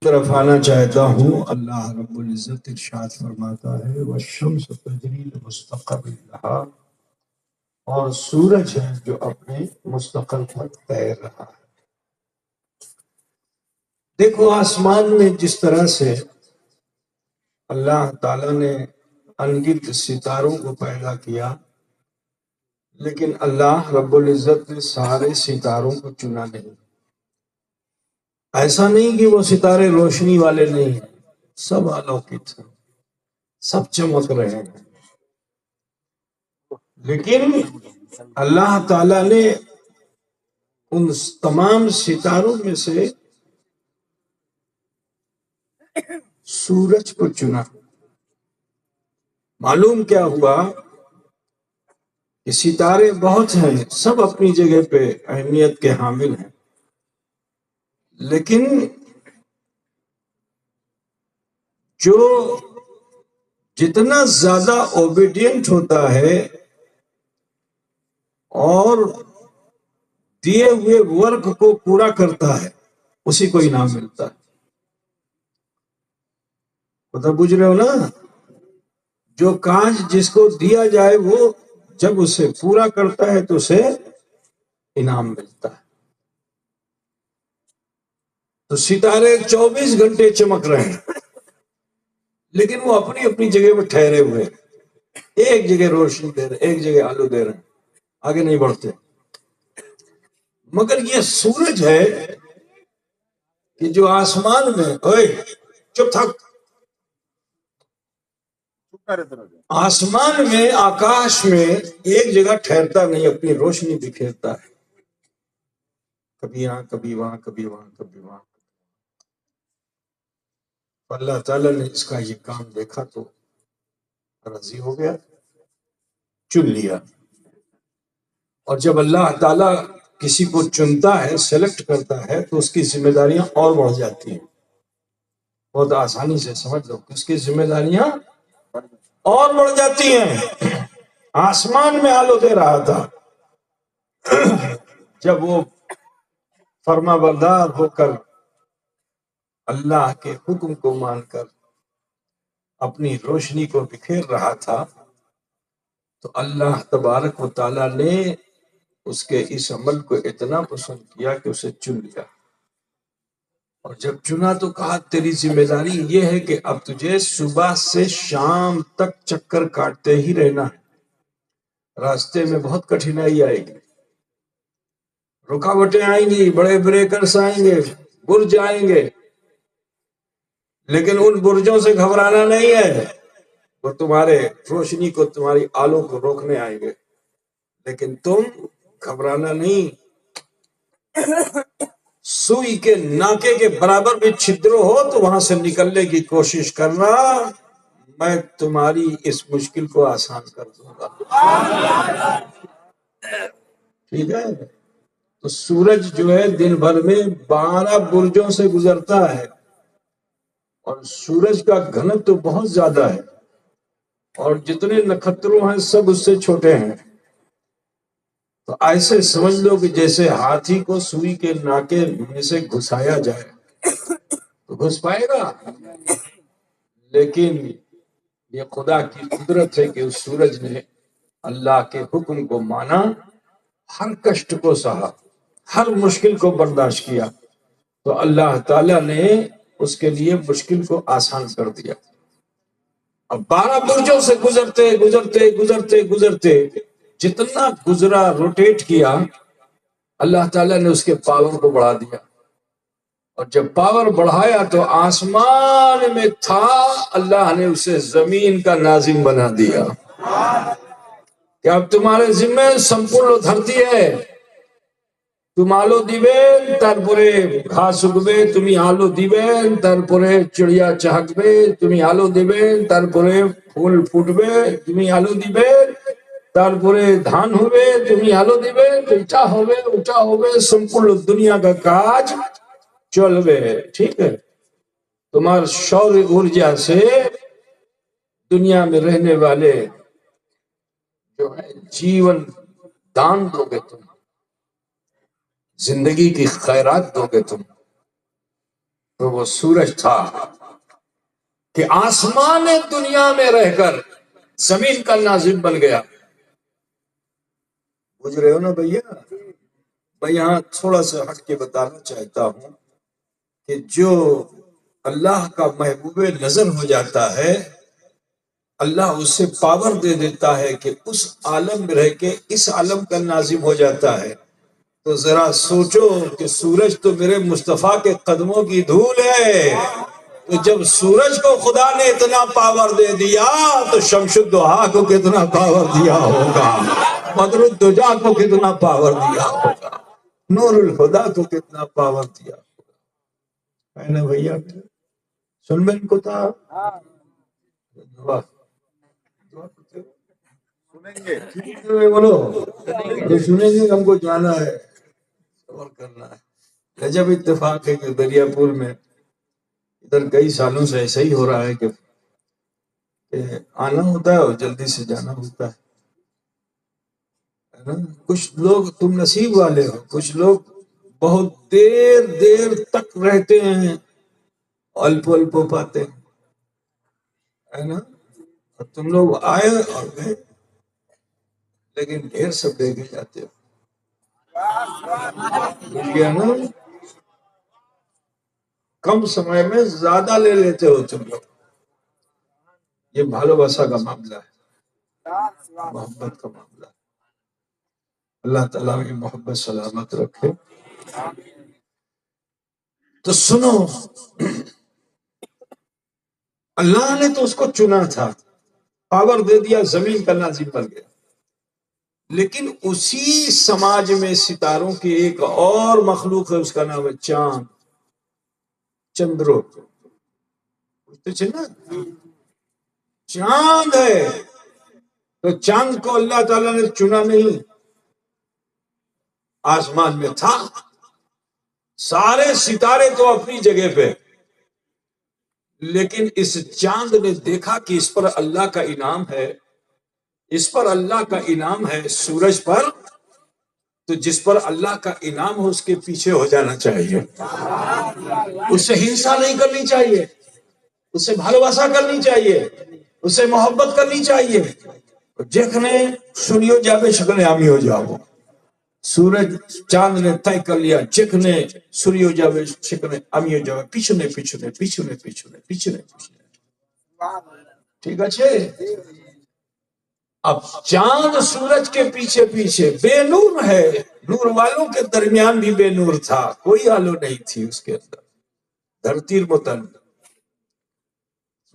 طرف آنا چاہتا ہوں۔ اللہ رب العزت ارشاد فرماتا ہے والشمس تجری لمستقر لہا، اور سورج ہے جو اپنے مستقل پر تیر رہا ہے۔ دیکھو آسمان میں جس طرح سے اللہ تعالیٰ نے انگنت ستاروں کو پیدا کیا، لیکن اللہ رب العزت نے سارے ستاروں کو چنا نہیں۔ ایسا نہیں کہ وہ ستارے روشنی والے نہیں ہیں، سب آلوکت ہیں، سب چمک رہے ہیں، لیکن اللہ تعالیٰ نے ان تمام ستاروں میں سے سورج کو چنا۔ معلوم کیا ہوا کہ ستارے بہت ہیں، سب اپنی جگہ پہ اہمیت کے حامل ہیں، لیکن جو جتنا زیادہ اوبیڈینٹ ہوتا ہے اور دیے ہوئے ورک کو پورا کرتا ہے، اسی کو انعام ملتا ہے۔ پتہ بوجھ رہے ہو نا؟ جو کاج جس کو دیا جائے وہ جب اسے پورا کرتا ہے تو اسے انعام ملتا ہے۔ تو ستارے 24 گھنٹے چمک رہے ہیں، لیکن وہ اپنی اپنی جگہ پہ ٹھہرے ہوئے ہیں، ایک جگہ روشنی دے رہے، ایک جگہ آلو دے رہے ہیں، آگے نہیں بڑھتے۔ مگر یہ سورج ہے کہ جو آسمان میں، اوئے چپ تھک، آسمان میں، آکاش میں ایک جگہ ٹھہرتا نہیں، اپنی روشنی بکھیرتا ہے، کبھی یہاں کبھی وہاں کبھی وہاں کبھی وہاں۔ اللہ تعالیٰ نے اس کا یہ کام دیکھا تو راضی ہو گیا، چن لیا۔ اور جب اللہ تعالیٰ کسی کو چنتا ہے، سلیکٹ کرتا ہے، تو اس کی ذمہ داریاں اور بڑھ جاتی ہیں۔ بہت آسانی سے سمجھ لو کہ اس کی ذمہ داریاں اور بڑھ جاتی ہیں۔ آسمان میں آلو دے رہا تھا، جب وہ فرما بردار ہو کر اللہ کے حکم کو مان کر اپنی روشنی کو بکھیر رہا تھا، تو اللہ تبارک و تعالیٰ نے اس کے اس عمل کو اتنا پسند کیا کہ اسے چن لیا۔ اور جب چنا تو کہا تیری ذمہ داری یہ ہے کہ اب تجھے صبح سے شام تک چکر کاٹتے ہی رہنا ہے۔ راستے میں بہت کٹھنائی آئے گی، رکاوٹیں آئیں گی، بڑے بریکرز آئیں گے، برج آئیں گے، لیکن ان برجوں سے گھبرانا نہیں ہے، وہ تمہارے روشنی کو، تمہاری آلو کو روکنے آئیں گے، لیکن تم گھبرانا نہیں۔ سوئی کے ناکے کے برابر بھی چھدر ہو تو وہاں سے نکلنے کی کوشش کرنا، میں تمہاری اس مشکل کو آسان کر دوں گا۔ ٹھیک ہے؟ تو سورج جو ہے دن بھر میں 12 برجوں سے گزرتا ہے، اور سورج کا گھنت تو بہت زیادہ ہے، اور جتنے نکھتروں ہیں سب اس سے چھوٹے ہیں۔ تو ایسے سمجھ لو کہ جیسے ہاتھی کو سوئی کے ناکے میں سے گھسایا جائے تو گھس پائے گا، لیکن یہ خدا کی قدرت ہے کہ اس سورج نے اللہ کے حکم کو مانا، ہر کشٹ کو سہا، ہر مشکل کو برداشت کیا، تو اللہ تعالیٰ نے اس کے لیے مشکل کو آسان کر دیا۔ اب 12 برجوں سے گزرتے گزرتے گزرتے گزرتے جتنا گزرا، روٹیٹ کیا، اللہ تعالیٰ نے اس کے پاور کو بڑھا دیا، اور جب پاور بڑھایا تو آسمان میں تھا، اللہ نے اسے زمین کا ناظم بنا دیا کہ اب تمہارے ذمہ سمپورن دھرتی ہے، تم آلو دیبین ترپورے گھاس اگبے، تمہیں آلو دیبین ترپورے چڑیا چہکبے، تمہیں آلو دیبین ترپورے پھول پھوٹبے، تمہیں آلو دیبین ترپورے دھان ہوئے، تمہیں آلو دیبین اٹھا ہوئے سمپورن دنیا کا کاج چلوے۔ ٹھیک ہے؟ تمہار شور ارجا سے دنیا میں رہنے والے جو ہے جیون دان دو گے، تم زندگی کی خیرات دو گے، تم تو وہ سورج تھا کہ آسمان دنیا میں رہ کر زمین کا ناظم بن گیا. بوجھ رہے ہو نا بھیا؟ میں یہاں تھوڑا سا ہٹ کے بتانا چاہتا ہوں کہ جو اللہ کا محبوب نظر ہو جاتا ہے، اللہ اسے پاور دے دیتا ہے کہ اس عالم میں رہ کے اس عالم کا ناظم ہو جاتا ہے. تو ذرا سوچو کہ سورج تو میرے مصطفیٰ کے قدموں کی دھول ہے. تو جب سورج کو خدا نے اتنا پاور دے دیا تو شمس الضحیٰ کو کتنا پاور دیا ہوگا، بدر الدجا کو کتنا پاور دیا ہوگا، نور الہدیٰ کو کتنا پاور دیا ہوگا. ہے نا بھیا؟ سن میں ان کو تھا بولو تو سنیں گے. ہم کو جانا ہے اور کرنا ہے. جب اتفاق ہے کہ دریا پور میں ادھر کئی سالوں سے ایسا ہی ہو رہا ہے کہ آنا ہوتا ہے اور جلدی سے جانا ہوتا ہے. کچھ لوگ تم نصیب والے ہو، کچھ لوگ بہت دیر دیر تک رہتے ہیں، الپو الپو پاتے ہیں، ہے نا؟ اور تم لوگ آئے اور گئے لیکن ڈھیر سب دے کے جاتے ہو. نا کم سمے میں زیادہ لے لیتے ہو تم لوگ. یہ بھالو بسا کا معاملہ ہے، محبت کا معاملہ ہے. اللہ تعالیٰ کی محبت سلامت رکھے. تو سنو، اللہ نے تو اس کو چنا تھا، پاور دے دیا، زمین کا ناظم بن گیا. لیکن اسی سماج میں ستاروں کی ایک اور مخلوق ہے، اس کا نام ہے چاند. چندرو چاند ہے. تو چاند کو اللہ تعالیٰ نے چنا نہیں، آسمان میں تھا. سارے ستارے تو اپنی جگہ پہ، لیکن اس چاند نے دیکھا کہ اس پر اللہ کا انعام ہے، اس پر اللہ کا انعام ہے سورج پر. تو جس پر اللہ کا انعام ہو اس کے پیچھے ہو جانا چاہیے، اس سے ہنسا نہیں کرنی چاہیے، اس سے بھالواسا کرنی چاہیے، اس سے محبت کرنی چاہیے. جکھنے سنیو جاوے شکنے آمی ہو جاؤ. سورج چاند نے طے کر لیا، جکھنے سنیو جاوے شکنے آمی ہو جاؤ. پیچھنے پیچھنے پیچھنے پیچھنے پیچھنے پیچھنے. ٹھیک ہے. اب چاند سورج کے پیچھے پیچھے بے نور ہے، نور والوں کے درمیان بھی بے نور تھا، کوئی آلو نہیں تھی اس کے اندر. دھرتی متن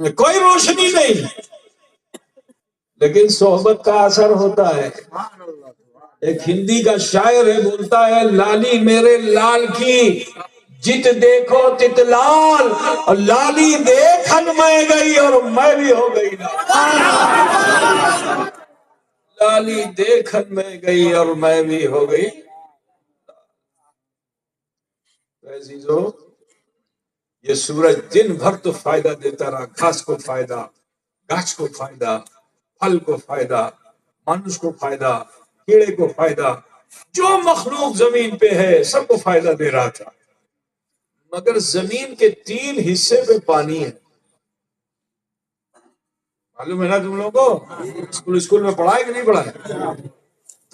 میں کوئی روشنی نہیں، لیکن صحبت کا اثر ہوتا ہے. ایک ہندی کا شاعر ہے، بولتا ہے لالی میرے لال کی جت دیکھو تت لال، اور لالی دیکھن میں گئی اور میں بھی ہو گئی لال. لالی دیکھن میں گئی اور میں بھی ہو گئی. عزیزو، یہ سورج دن بھر تو فائدہ دیتا رہا، گھاس کو فائدہ، گاچھ کو فائدہ، پھل کو فائدہ، مانوس کو فائدہ، کیڑے کو فائدہ، جو مخلوق زمین پہ ہے سب کو فائدہ دے رہا تھا. مگر زمین کے 3 حصے پہ پانی ہے. معلوم ہے نا تم لوگوں کو؟ اسکول میں پڑھا ہے کہ نہیں پڑھا ہے؟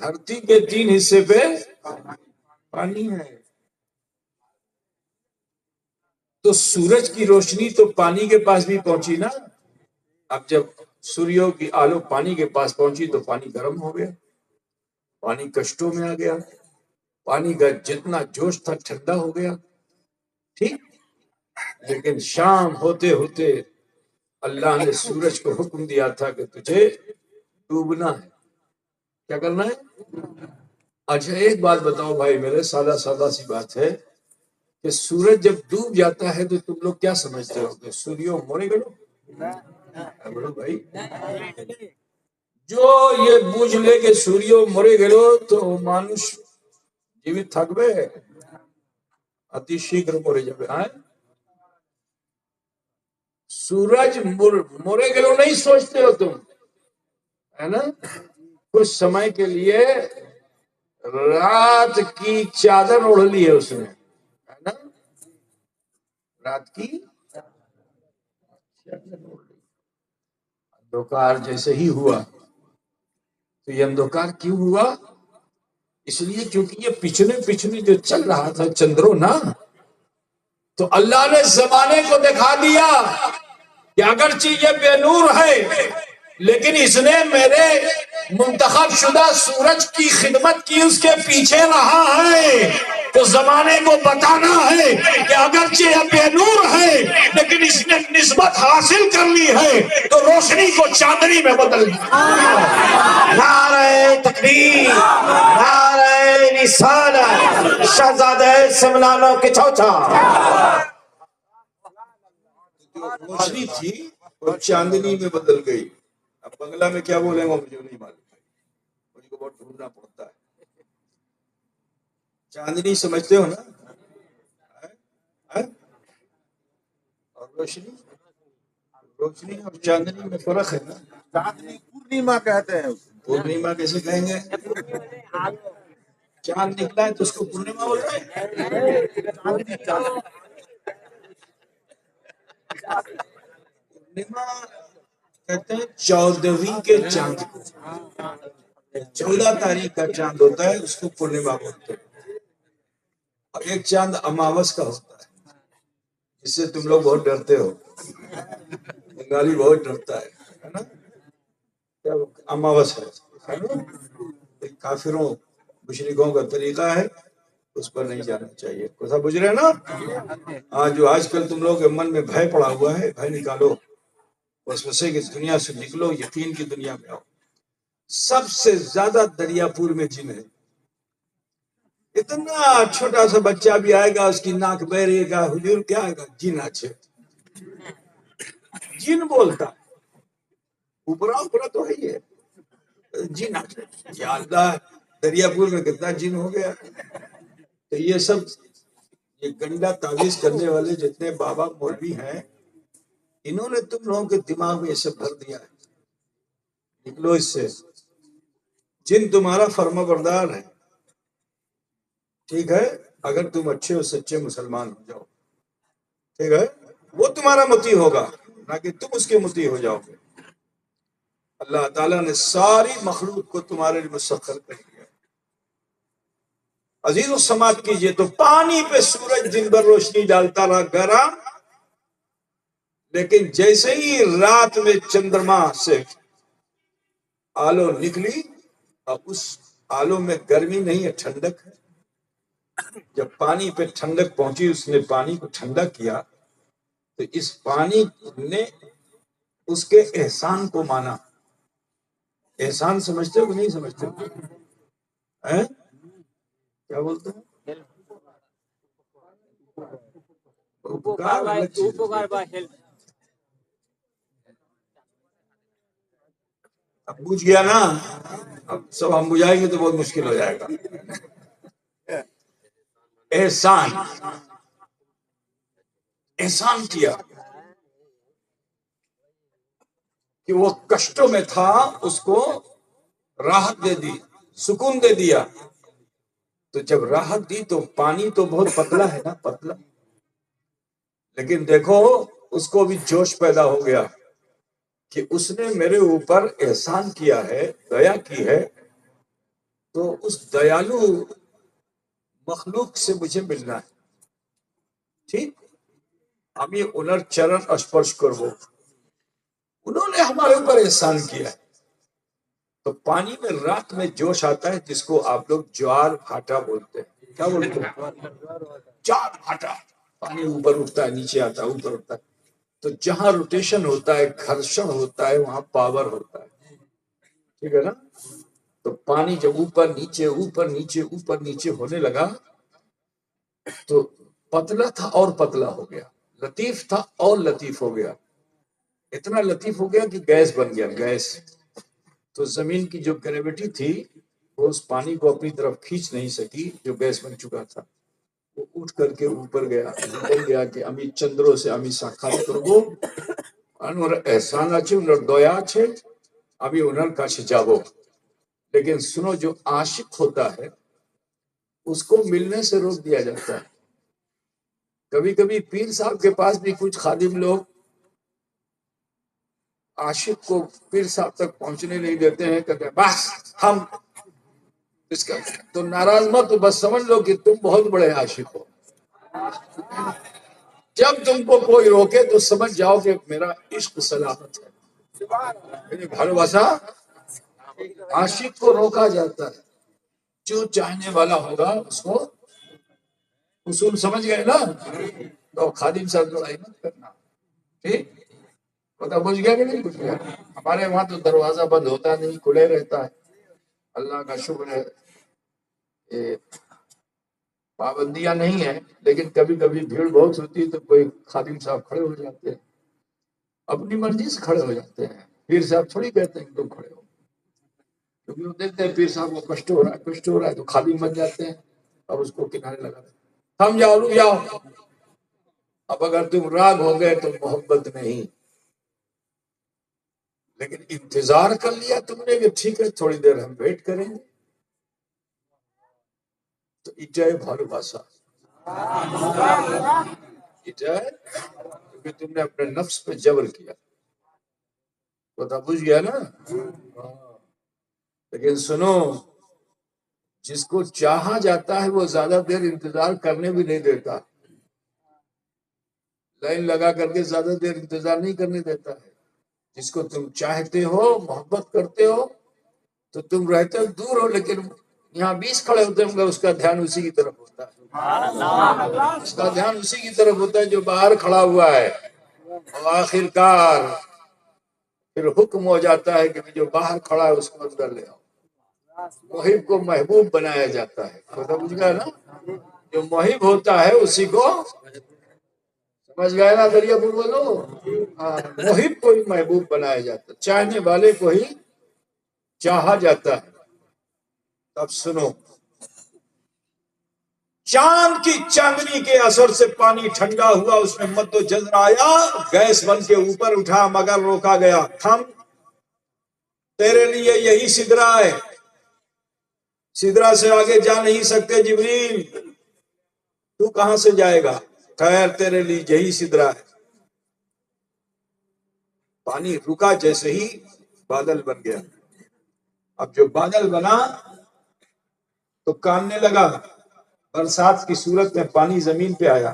دھرتی کے 3 حصے پہ پانی ہے. تو سورج کی روشنی تو پانی کے پاس بھی پہنچی نا. اب جب سوریوں کی آلو پانی کے پاس پہنچی تو پانی گرم ہو گیا، پانی کشتوں میں آ گیا، پانی کا جتنا جوش تھا ٹھنڈا ہو گیا. ٹھیک. لیکن شام ہوتے ہوتے اللہ نے سورج کو حکم دیا تھا کہ تجھے ڈوبنا ہے. کیا کرنا ہے؟ اچھا ایک بات بتاؤ بھائی میرے، سادہ سادہ سی بات ہے کہ سورج جب ڈوب جاتا ہے تو تم لوگ کیا سمجھتے ہو کہ سوریو مرے گلو؟ بولو بھائی، جو یہ بوجھ لے کہ سوریو مرے گلو تو مانوش جیوت تھکبے اتی شیگر مرے جبے. سورج مرے گلو نہیں سوچتے ہو تم، ہے نا؟ کچھ سمے کے لیے رات کی چادر اوڑھ لی ہے اس نے، ہے نا؟ رات کی اندھکار جیسے ہی ہوا. تو یہ اندھکار کیوں ہوا؟ اس لیے کیونکہ یہ پچھلے جو چل رہا تھا چندرو نا، تو اللہ نے زمانے کو دکھا دیا کہ اگرچہ یہ بے نور ہے لیکن اس نے میرے منتخب شدہ سورج کی خدمت کی، اس کے پیچھے رہا ہے. تو زمانے کو بتانا ہے کہ اگرچہ یہ بے نور ہے لیکن اس نے نسبت حاصل کر لی ہے، تو روشنی کو چاندنی میں بدل دیا. نعرہ تکبیر، نعرہ رسالت، شہزادہ سمنانوں کے چوچا. جو روشنی تھی وہ چاندنی میں بدل گئی. اب بنگلہ میں کیا بولیں گے مجھے نہیں معلوم، مجھے کو بہت ڈھونڈنا پڑتا ہے. چاندنی سمجھتے ہو نا؟ اور روشنی اور چاندنی میں فرق ہے نا. چاندنی پورنیما کہتے ہیں. پورنیما کیسے کہیں گے؟ چاند نکلا ہے تو اس کو پورنیما بول رہے ہیں. پورنیما کہتے ہیں 14ویں کے چاند کو، 14 تاریخ کا چاند ہوتا ہے اس کو پورنیما بولتے ہیں. اور ایک چاند اماوس کا ہوتا ہے جس سے تم لوگ بہت ڈرتے ہو. بنگالی بہت ڈرتا ہے نا. اماوس ہے کافروں مشرکوں کا طریقہ ہے، اس پر نہیں جانا چاہیے. کوسا بجھ رہے نا؟ جو آج کل تم لوگ کے من میں بھے پڑا ہوا ہے، بھے نکالو، وسوسے کی دنیا سے نکلو، یقین کی دنیا میں آؤ. سب سے زیادہ دریا پور میں جن ہے. اتنا چھوٹا سا بچہ بھی آئے گا اس کی ناک بہرے گا، حضور کیا آئے گا؟ جن اچھے جن بولتا. اوپرا تو ہے ہی ہے جن اچھے. یا اللہ دریا پور میں کتنا جن ہو گیا. تو یہ سب یہ گنڈا تعویذ کرنے والے جتنے بابا مولوی ہیں، انہوں نے تم لوگوں کے دماغ میں یہ سب بھر دیا ہے. نکلو اس سے. جن تمہارا فرما بردار ہے، ٹھیک ہے، اگر تم اچھے اور سچے مسلمان ہو جاؤ، ٹھیک ہے، وہ تمہارا متی ہوگا نہ کہ تم اس کے متی ہو جاؤ گے. اللہ تعالیٰ نے ساری مخلوق کو تمہارے لیے مسخر کر دیا. عزیز و سماعت کیجئے. تو پانی پہ سورج دن بھر روشنی ڈالتا رہا گرم، لیکن جیسے ہی رات میں چندرما سے آلو نکلی، اب اس آلو میں گرمی نہیں ہے، ٹھنڈک ہے. جب پانی پہ ٹھنڈک پہنچی، اس نے پانی کو ٹھنڈا کیا، تو اس پانی نے اس کے احسان کو مانا. احسان سمجھتے ہو کہ نہیں سمجھتے؟ کیا بولتے ہیں؟ اب بوجھ گیا نا. اب سب ہم بجھائیں گے تو بہت مشکل ہو جائے گا. احسان کیا کہ وہ کشٹوں میں تھا، اس کو راحت دے دی، سکون دے دیا. تو جب راحت دی تو پانی تو بہت پتلا ہے نا، پتلا، لیکن دیکھو اس کو بھی جوش پیدا ہو گیا کہ اس نے میرے اوپر احسان کیا ہے، دیا کی ہے، تو اس دیالو مخلوق سے مجھے ملنا ہے. ٹھیک، ہم یہ انر چرن اسپرش کرو، انہوں نے ہمارے اوپر احسان کیا ہے. تو پانی میں رات میں جوش آتا ہے جس کو آپ لوگ جوار بھاٹا بولتے ہیں. کیا بولتے ہیں؟ جوار بھاٹا. پانی اوپر اٹھتا ہے، نیچے آتا ہے، اوپر اٹھتا ہے. تو جہاں روٹیشن ہوتا ہے، گھرشن ہوتا ہے، وہاں پاور ہوتا ہے. ٹھیک ہے نا؟ تو پانی جب اوپر نیچے اوپر نیچے اوپر نیچے ہونے لگا تو پتلا تھا اور پتلا ہو گیا، لطیف تھا اور لطیف ہو گیا. اتنا لطیف ہو گیا کہ گیس بن گیا، گیس. تو زمین کی جو گریویٹی تھی وہ اس پانی کو اپنی طرف کھینچ نہیں سکی، جو گیس بن چکا تھا. وہ اٹھ کر کے اوپر گیا، بول گیا کہ امی چندروں سے امی ساکھات کرو، انور احسان اچھے انر دیا اچھے ابھی انر کاچھ جابو. لیکن سنو، جو عاشق ہوتا ہے اس کو ملنے سے روک دیا جاتا ہے. کبھی کبھی پیر صاحب کے پاس بھی کچھ خادم لوگ عاشق کو پیر صاحب تک پہنچنے نہیں دیتے ہیں، کہتے ہیں بس ہم اس کا تو ناراض مت تو بس سمجھ لو کہ تم بہت بڑے عاشق ہو. جب تم کو کوئی روکے تو سمجھ جاؤ کہ میرا عشق سلامت ہے. بھالوباسا عاشق کو روکا جاتا ہے، جو چاہنے والا ہوگا اس کو اصول سمجھ گئے نا. تو خادم صاحب لڑائی مت کرنا، ٹھیک؟ پتا بجھ گیا کہ نہیں بجھ گیا؟ ہمارے وہاں تو دروازہ بند ہوتا نہیں، کھلے رہتا ہے. اللہ کا شکر ہے، یہ پابندیاں نہیں ہیں، لیکن کبھی کبھی بھیڑ بہت ہوتی ہے تو کوئی خادم صاحب کھڑے ہو جاتے ہیں، اپنی مرضی سے کھڑے ہو جاتے ہیں. پیر صاحب تھوڑی کہتے ہیں کہ تم کھڑے ہو، کیونکہ وہ دیکھتے ہیں پیر صاحب کو کشٹ ہو رہا ہے تو خادم بن جاتے ہیں اور اس کو کنارے لگا دیتے ہیں. ہم جاؤ رک جاؤ. اب اگر تم راگ ہو گئے تو محبت نہیں، لیکن انتظار کر لیا تم نے کہ ٹھیک ہے تھوڑی دیر ہم ویٹ کریں گے، تو اجائے بھالوباسا اجائے، کیونکہ تم نے اپنے نفس پہ جبر کیا. پتا بجھ گیا نا. لیکن سنو، جس کو چاہا جاتا ہے وہ زیادہ دیر انتظار کرنے بھی نہیں دیتا، لائن لگا کر کے زیادہ دیر انتظار نہیں کرنے دیتا ہے. جس کو تم چاہتے ہو، محبت کرتے ہو، تو تم رہتے ہو دور ہو، لیکن یہاں 20 کھڑے ہوتے ہوں گے، اس کا دھیان اسی کی طرف ہوتا ہے. اس کا دھیان اسی کی طرف ہوتا ہے جو باہر کھڑا ہوا ہے. اور آخر کار پھر حکم ہو جاتا ہے کہ جو باہر کھڑا ہے اس کو اندر لے آؤ. محب کو محبوب بنایا جاتا ہے. پتہ بجھ گیا نا. جو محب ہوتا ہے اسی کو سمجھ گئے نا. دریا پور بولو. محب کو ہی محبوب بنایا جاتا ہے، چاہنے والے کو ہی چاہا جاتا ہے. اب سنو، چاند کی چاندنی کے اثر سے پانی ٹھنڈا ہوا، اس میں مد و جزر آیا، گیس بن کے اوپر اٹھا مگر روکا گیا. تھم، تیرے لیے یہی سدرا ہے، سدرا سے آگے جا نہیں سکتے جبریل، تو کہاں سے جائے گا؟ خیر تیرے لیے یہی سدرا ہے. پانی رکا جیسے ہی بادل بن گیا. اب جو بادل بنا تو کاننے لگا، برسات کی صورت میں پانی زمین پہ آیا.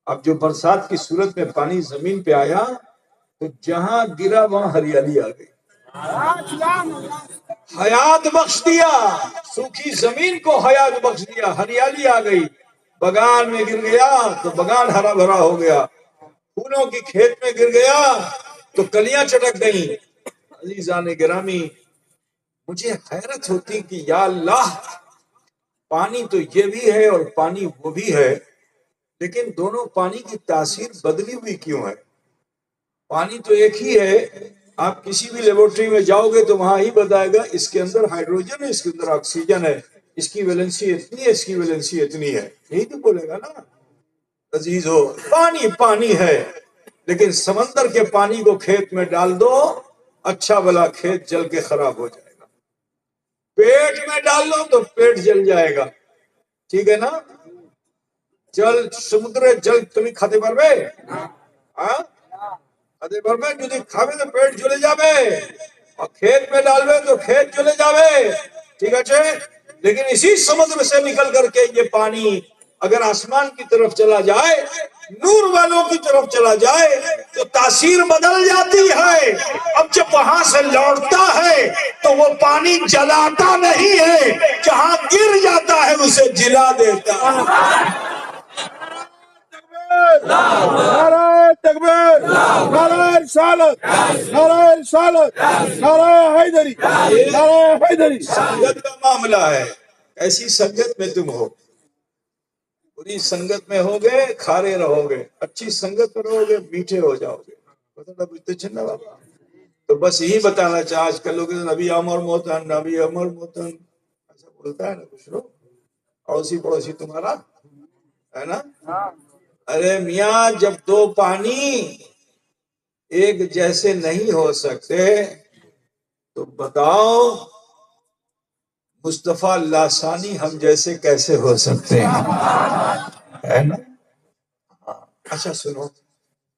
اب جو برسات کی صورت میں پانی زمین پہ آیا تو جہاں گرا وہاں ہریالی آ گئی، حیات بخش دیا. سوکھی زمین کو حیات بخش دیا، ہریالی آ گئی. بگان میں گر گیا تو بگان ہرا بھرا ہو گیا. پھولوں کی کھیت میں گر گیا تو کلیاں چٹک گئیں. عزیزان گرامی، مجھے حیرت ہوتی کہ یا اللہ، پانی تو یہ بھی ہے اور پانی وہ بھی ہے، لیکن دونوں پانی کی تاثیر بدلی ہوئی کیوں ہے؟ پانی تو ایک ہی ہے. آپ کسی بھی لیبورٹری میں جاؤ گے تو وہاں ہی بتائے گا اس کے اندر ہائیڈروجن ہے، اس کے اندر آکسیجن ہے، اس کی ویلنسی اتنی ہے، اس کی ویلنسی اتنی ہے. یہی تو بولے گا نا. عزیز ہو، پانی پانی ہے، لیکن سمندر کے پانی کو کھیت میں ڈال دو، اچھا بلا کھیت جل کے خراب ہو جائے گا. پیٹ میں ڈال دو تو پیٹ جل جائے گا. ٹھیک ہے نا. جل سمندر جل تمہیں کھاتے پربے کھاتے پربے جو کھاوے تو پیٹ جلے جاوے، اور کھیت میں ڈالوے تو کھیت جلے جاوے. ٹھیک ہے. لیکن اسی سمندر سے نکل کر کے یہ پانی اگر آسمان کی طرف چلا جائے، نور والوں کی طرف چلا جائے تو تاثیر بدل جاتی ہے. اب جب وہاں سے لوٹتا ہے تو وہ پانی جلاتا نہیں ہے، جہاں گر جاتا ہے اسے جلا دیتا ہے. نعرہ تکبیر، نعرہ رسالت، نعرہ رسالت، نعرہ حیدری، نعرہ حیدری. سنگت کا معاملہ ہے. ایسی سنگت میں تم ہو. بری سنگت میں ہوگے کھارے رہو گے، اچھی سنگت میں رہو گے میٹھے ہو جاؤ گے. تو بس یہی بتانا چاہ. آج کل لوگ نبی امر محتن، نبی امر محتن ایسا بولتا ہے نا کچھ لوگ. اڑوسی پڑوسی تمہارا ہے نا. ارے میاں، جب دو پانی ایک جیسے نہیں ہو سکتے تو بتاؤ مصطفیٰ لاسانی ہم جیسے کیسے ہو سکتے ہیں؟ ہے نا. اچھا سنو،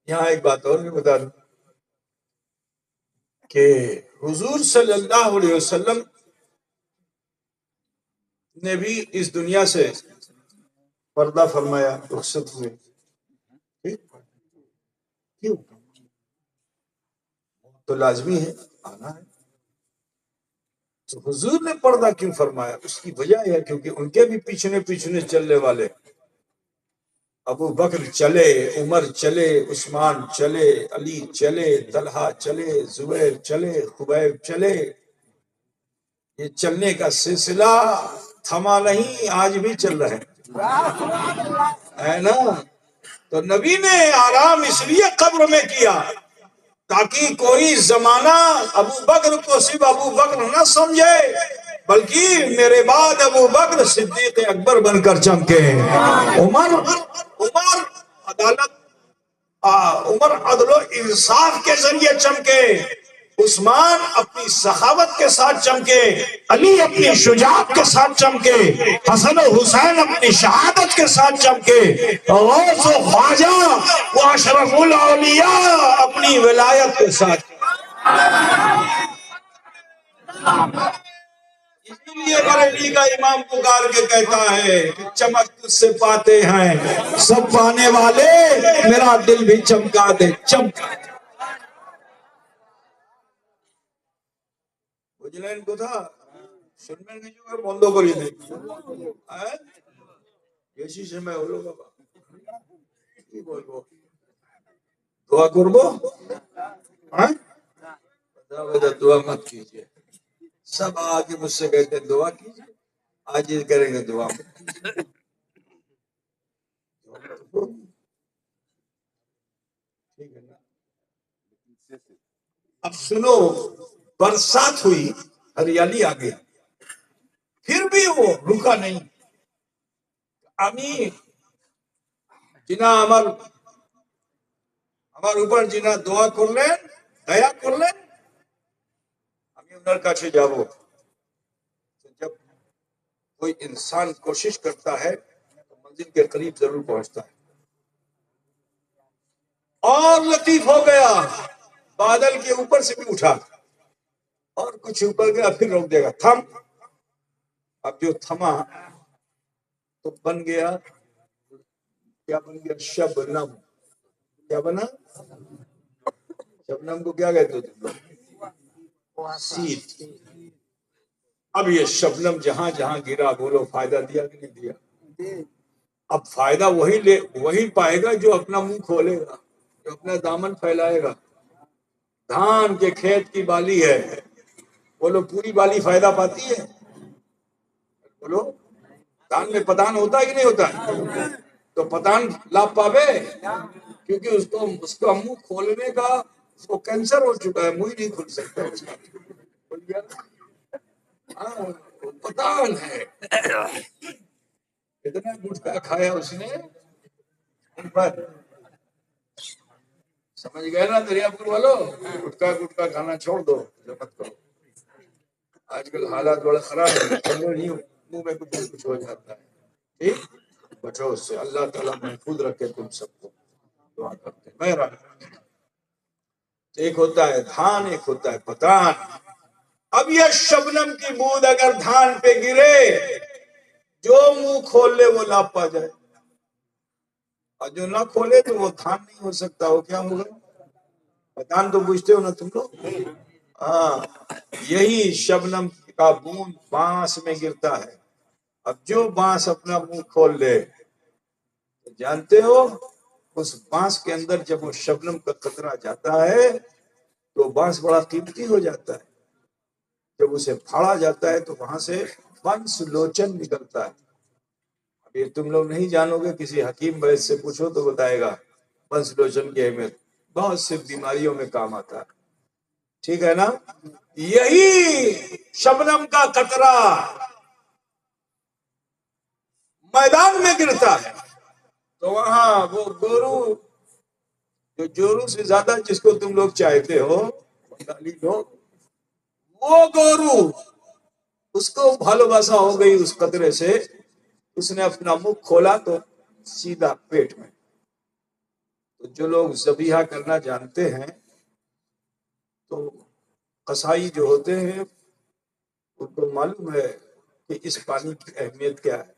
یہاں ایک بات اور بھی بتا دوں کہ حضور صلی اللہ علیہ وسلم نے بھی اس دنیا سے پردہ فرمایا، رخصت ہوئے. ٹھیک؟ کیوں؟ تو لازمی ہے، آنا ہے. تو حضور نے پردہ کیوں فرمایا؟ اس کی وجہ ہے کیونکہ ان کے بھی پیچھے پیچھے چلنے والے ابو بکر چلے، عمر چلے، عثمان چلے، علی چلے، طلحہ چلے، زبیر چلے، خبیب چلے. یہ چلنے کا سلسلہ تھما نہیں، آج بھی چل رہا ہے نا. تو نبی نے آرام اس لیے قبر میں کیا تاکہ کوئی زمانہ ابو بکر کو صرف ابو بکر نہ سمجھے، بلکہ میرے بعد ابو بکر صدیق اکبر بن کر چمکے. عمر عدالت عمر عدل و انصاف کے ذریعے چمکے، عثمان اپنی سخاوت کے ساتھ چمکے، علی اپنی شجاعت کے ساتھ چمکے، حسن و حسین اپنی شہادت کے ساتھ چمکے، غوث و خواجہ و اشرف الاولیاء اپنی ولایت کے ساتھ. اسی لیے بریلی کا امام پکار کے کہتا ہے کہ چمک تجھ سے پاتے ہیں سب پانے والے، میرا دل بھی چمکا دے. چمکا বুঝলেন কথা শুনবেন কিছু বন্ধ করিয়ে দেয় বেশি সময় হলো বাবা, কি বলবো, দোয়া করবো? হ্যাঁ, دعا مت کیجیے. سب آگے مجھ سے کہتے ہیں دعا کیجیے، آج یہ کریں گے دعا. ٹھیک ہے نا. اب سنو، برسات ہوئی، ہریالی آ گئی، پھر بھی وہ رکا نہیں. امین جنا আমার উপর যিনা দোয়া করলেন, দয়া করলেন, আমি ওনার কাছে যাব. جب کوئی انسان کوشش کرتا ہے تو منزل کے قریب ضرور پہنچتا ہے. اور لطیف ہو گیا، بادل کے اوپر سے بھی اٹھا اور کچھ اوپر گیا، پھر روک دے گا. تھم. اب جو تھما تو بن گیا، کیا بن گیا؟ شبنم. کیا بنا؟ شبنم کو کیا کہتے ہو تم لوگ؟ سیت. اب یہ شبنم جہاں جہاں گرا، بولو فائدہ دیا کہ نہیں دیا؟ اب فائدہ وہی پائے گا جو اپنا منہ کھولے گا، جو اپنا دامن پھیلائے گا. دھان کے کھیت کی بالی ہے، بولو پوری بالی فائدہ پاتی ہے؟ بولو دھان میں پتان ہوتا ہے کہ نہیں ہوتا؟ تو پتان لابھ پاوے کیونکہ اس کا منہ کھولنے کا اس کو کینسر ہو چکا ہے، منہ ہی نہیں کھل سکتا اس کا. کھل گیا؟ پتان ہے. اتنا گٹکا کھایا اس نے، سمجھ گئے نا دریا پور والوں؟ گٹکا کھانا چھوڑ دو، مت کرو. آج کل حالات بڑا خراب ہے، منہ میں کچھ ہو جاتا ہے. ٹھیک، بچو اس سے. اللہ تعالیٰ محفوظ رکھے تم سب کو، دعا کرتے ہیں. ایک ہوتا ہے دھان، ایک ہوتا ہے پتان. اب یہ شبنم کی بوند اگر دھان پہ گرے، جو منہ کھول لے وہ لابھ پا جائے، اور جو نہ کھولے تو وہ دھان نہیں ہو سکتا. وہ کیا ہوگا؟ پتان تو پوچھتے ہو نا تم لوگ. ہاں، یہی شبنم کا بوند بانس میں گرتا ہے. اب جو بانس اپنا منہ کھول لے، جانتے ہو اس بانس کے اندر جب وہ شبنم کا قطرہ جاتا ہے تو بانس بڑا قیمتی ہو جاتا ہے. جب اسے پھاڑا جاتا ہے تو وہاں سے بنس لوچن نکلتا ہے. اب یہ تم لوگ نہیں جانو گے، کسی حکیم وید سے پوچھو تو بتائے گا بنس لوچن کی اہمیت. بہت سی بیماریوں میں کام آتا ہے. ٹھیک ہے نا. یہی شبنم کا قطرہ میدان میں گرتا ہے تو وہاں وہ گورو، جو جورو سے زیادہ جس کو تم لوگ چاہتے ہو، وہ گورو، اس کو بھالوباسا ہو گئی اس قطرے سے. اس نے اپنا منہ کھولا تو سیدھا پیٹ میں. تو جو لوگ ذبیحہ کرنا جانتے ہیں تو قصائی جو ہوتے ہیں ان کو معلوم ہے کہ اس پانی کی اہمیت کیا ہے.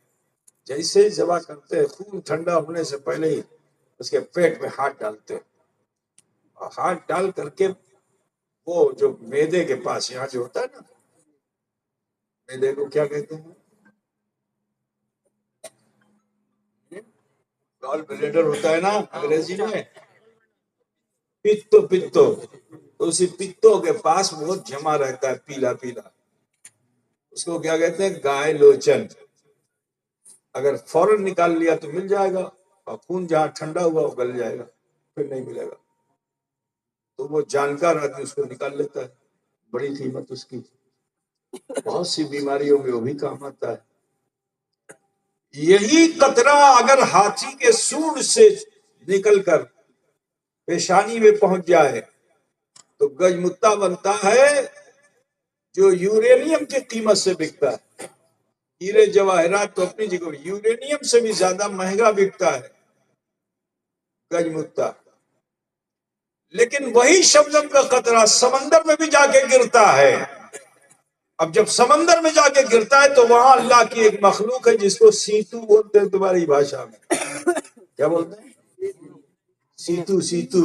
جیسے ہی ذبح کرتے ہیں خون ٹھنڈا ہونے سے پہلے ہی اس کے پیٹ میں ہاتھ ڈالتے ہیں، اور ہاتھ ڈال کر کے وہ جو معدے کے پاس یہاں جو ہوتا ہے نا، معدے کو کیا کہتے ہیں؟ گال بلیڈر ہوتا ہے نا انگریزی میں، پتو اسی پتوں کے پاس وہ جمع رہتا ہے پیلا پیلا، اس کو کیا کہتے ہیں؟ گائے لوچن. اگر فوراً نکال لیا تو مل جائے گا، اور خون جہاں ٹھنڈا ہوا وہ گل جائے گا، پھر نہیں ملے گا. تو وہ جانکار آدمی اس کو نکال لیتا ہے، بڑی قیمت اس کی، بہت سی بیماریوں میں وہ بھی کام آتا ہے. یہی قطرہ اگر ہاتھی کے سوڑ سے نکل کر پیشانی میں پہنچ جائے تو گج متا بنتا ہے جو یورینیم کی قیمت سے بکتا ہے. ہیرے جواہرات تو اپنی جگہ، یورینیم سے بھی زیادہ مہنگا بکتا ہے گج متا. لیکن وہی شبنم کا قطرہ سمندر میں بھی جا کے گرتا ہے. اب جب سمندر میں جا کے گرتا ہے تو وہاں اللہ کی ایک مخلوق ہے جس کو سیتو بولتے ہیں تمہاری بھاشا میں. کیا بولتے ہیں؟ سیتو. سیتو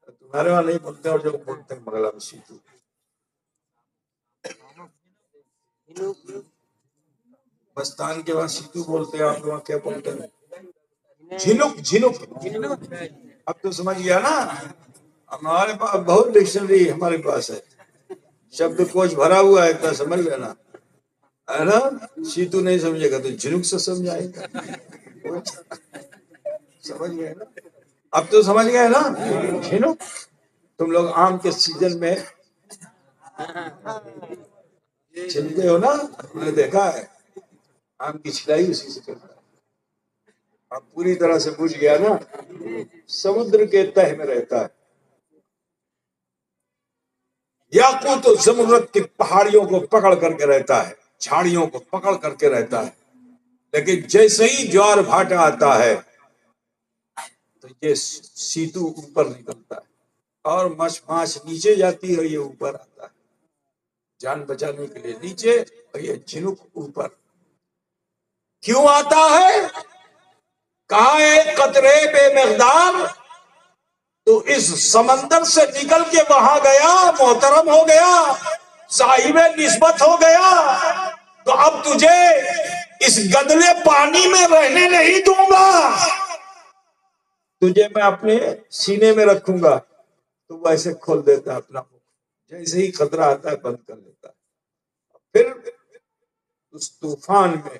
تمہارے وہاں نہیں بولتے، اور جو بولتے ہیں بنگلہ میں سیتو. بستان کے وہاں سیتو بولتے ہیں، آپ وہاں کیا بولتے ہیں؟ جھنک. جھنک اب تو سمجھ گیا نا. ہمارے پاس بہت ڈکشنری ہمارے پاس ہے، شبد کوش بھرا ہوا ہے، اتنا سمجھ لینا ہے نا. سیتو نہیں سمجھے گا تو جھنک سے سمجھائے گا. سمجھ گئے نا؟ اب تو سمجھ گئے نا. جھنک. تم لوگ آم کے سیزن میں چھلتے ہو نا، میں نے دیکھا ہے آم کی چھلائی اسی سے کرتا ہے. اب پوری طرح سے بجھ گیا نا. سمندر کے تہ میں رہتا ہے. یاقوت و زمرد کی پہاڑیوں کو پکڑ کر کے رہتا ہے، جھاڑیوں کو پکڑ کر کے رہتا ہے. لیکن جیسے ہی جوار بھاٹا آتا ہے تو یہ سیتو اوپر نکلتا ہے، اور ماچھ نیچے جاتی ہے، یہ اوپر آتا ہے جان بچانے کے لیے نیچے، اور یہ جھنک اوپر. کیوں آتا ہے؟ کہا ایک قطرے بے مقدار تو اس سمندر سے نکل کے وہاں گیا، محترم ہو گیا، صاحب نسبت ہو گیا، تو اب تجھے اس گدلے پانی میں رہنے نہیں دوں گا، تجھے میں اپنے سینے میں رکھوں گا. تو وہ ایسے کھول دیتا ہے اپنا منہ، جیسے ہی خطرہ آتا ہے بند کر لیتا ہے. پھر اس طوفان میں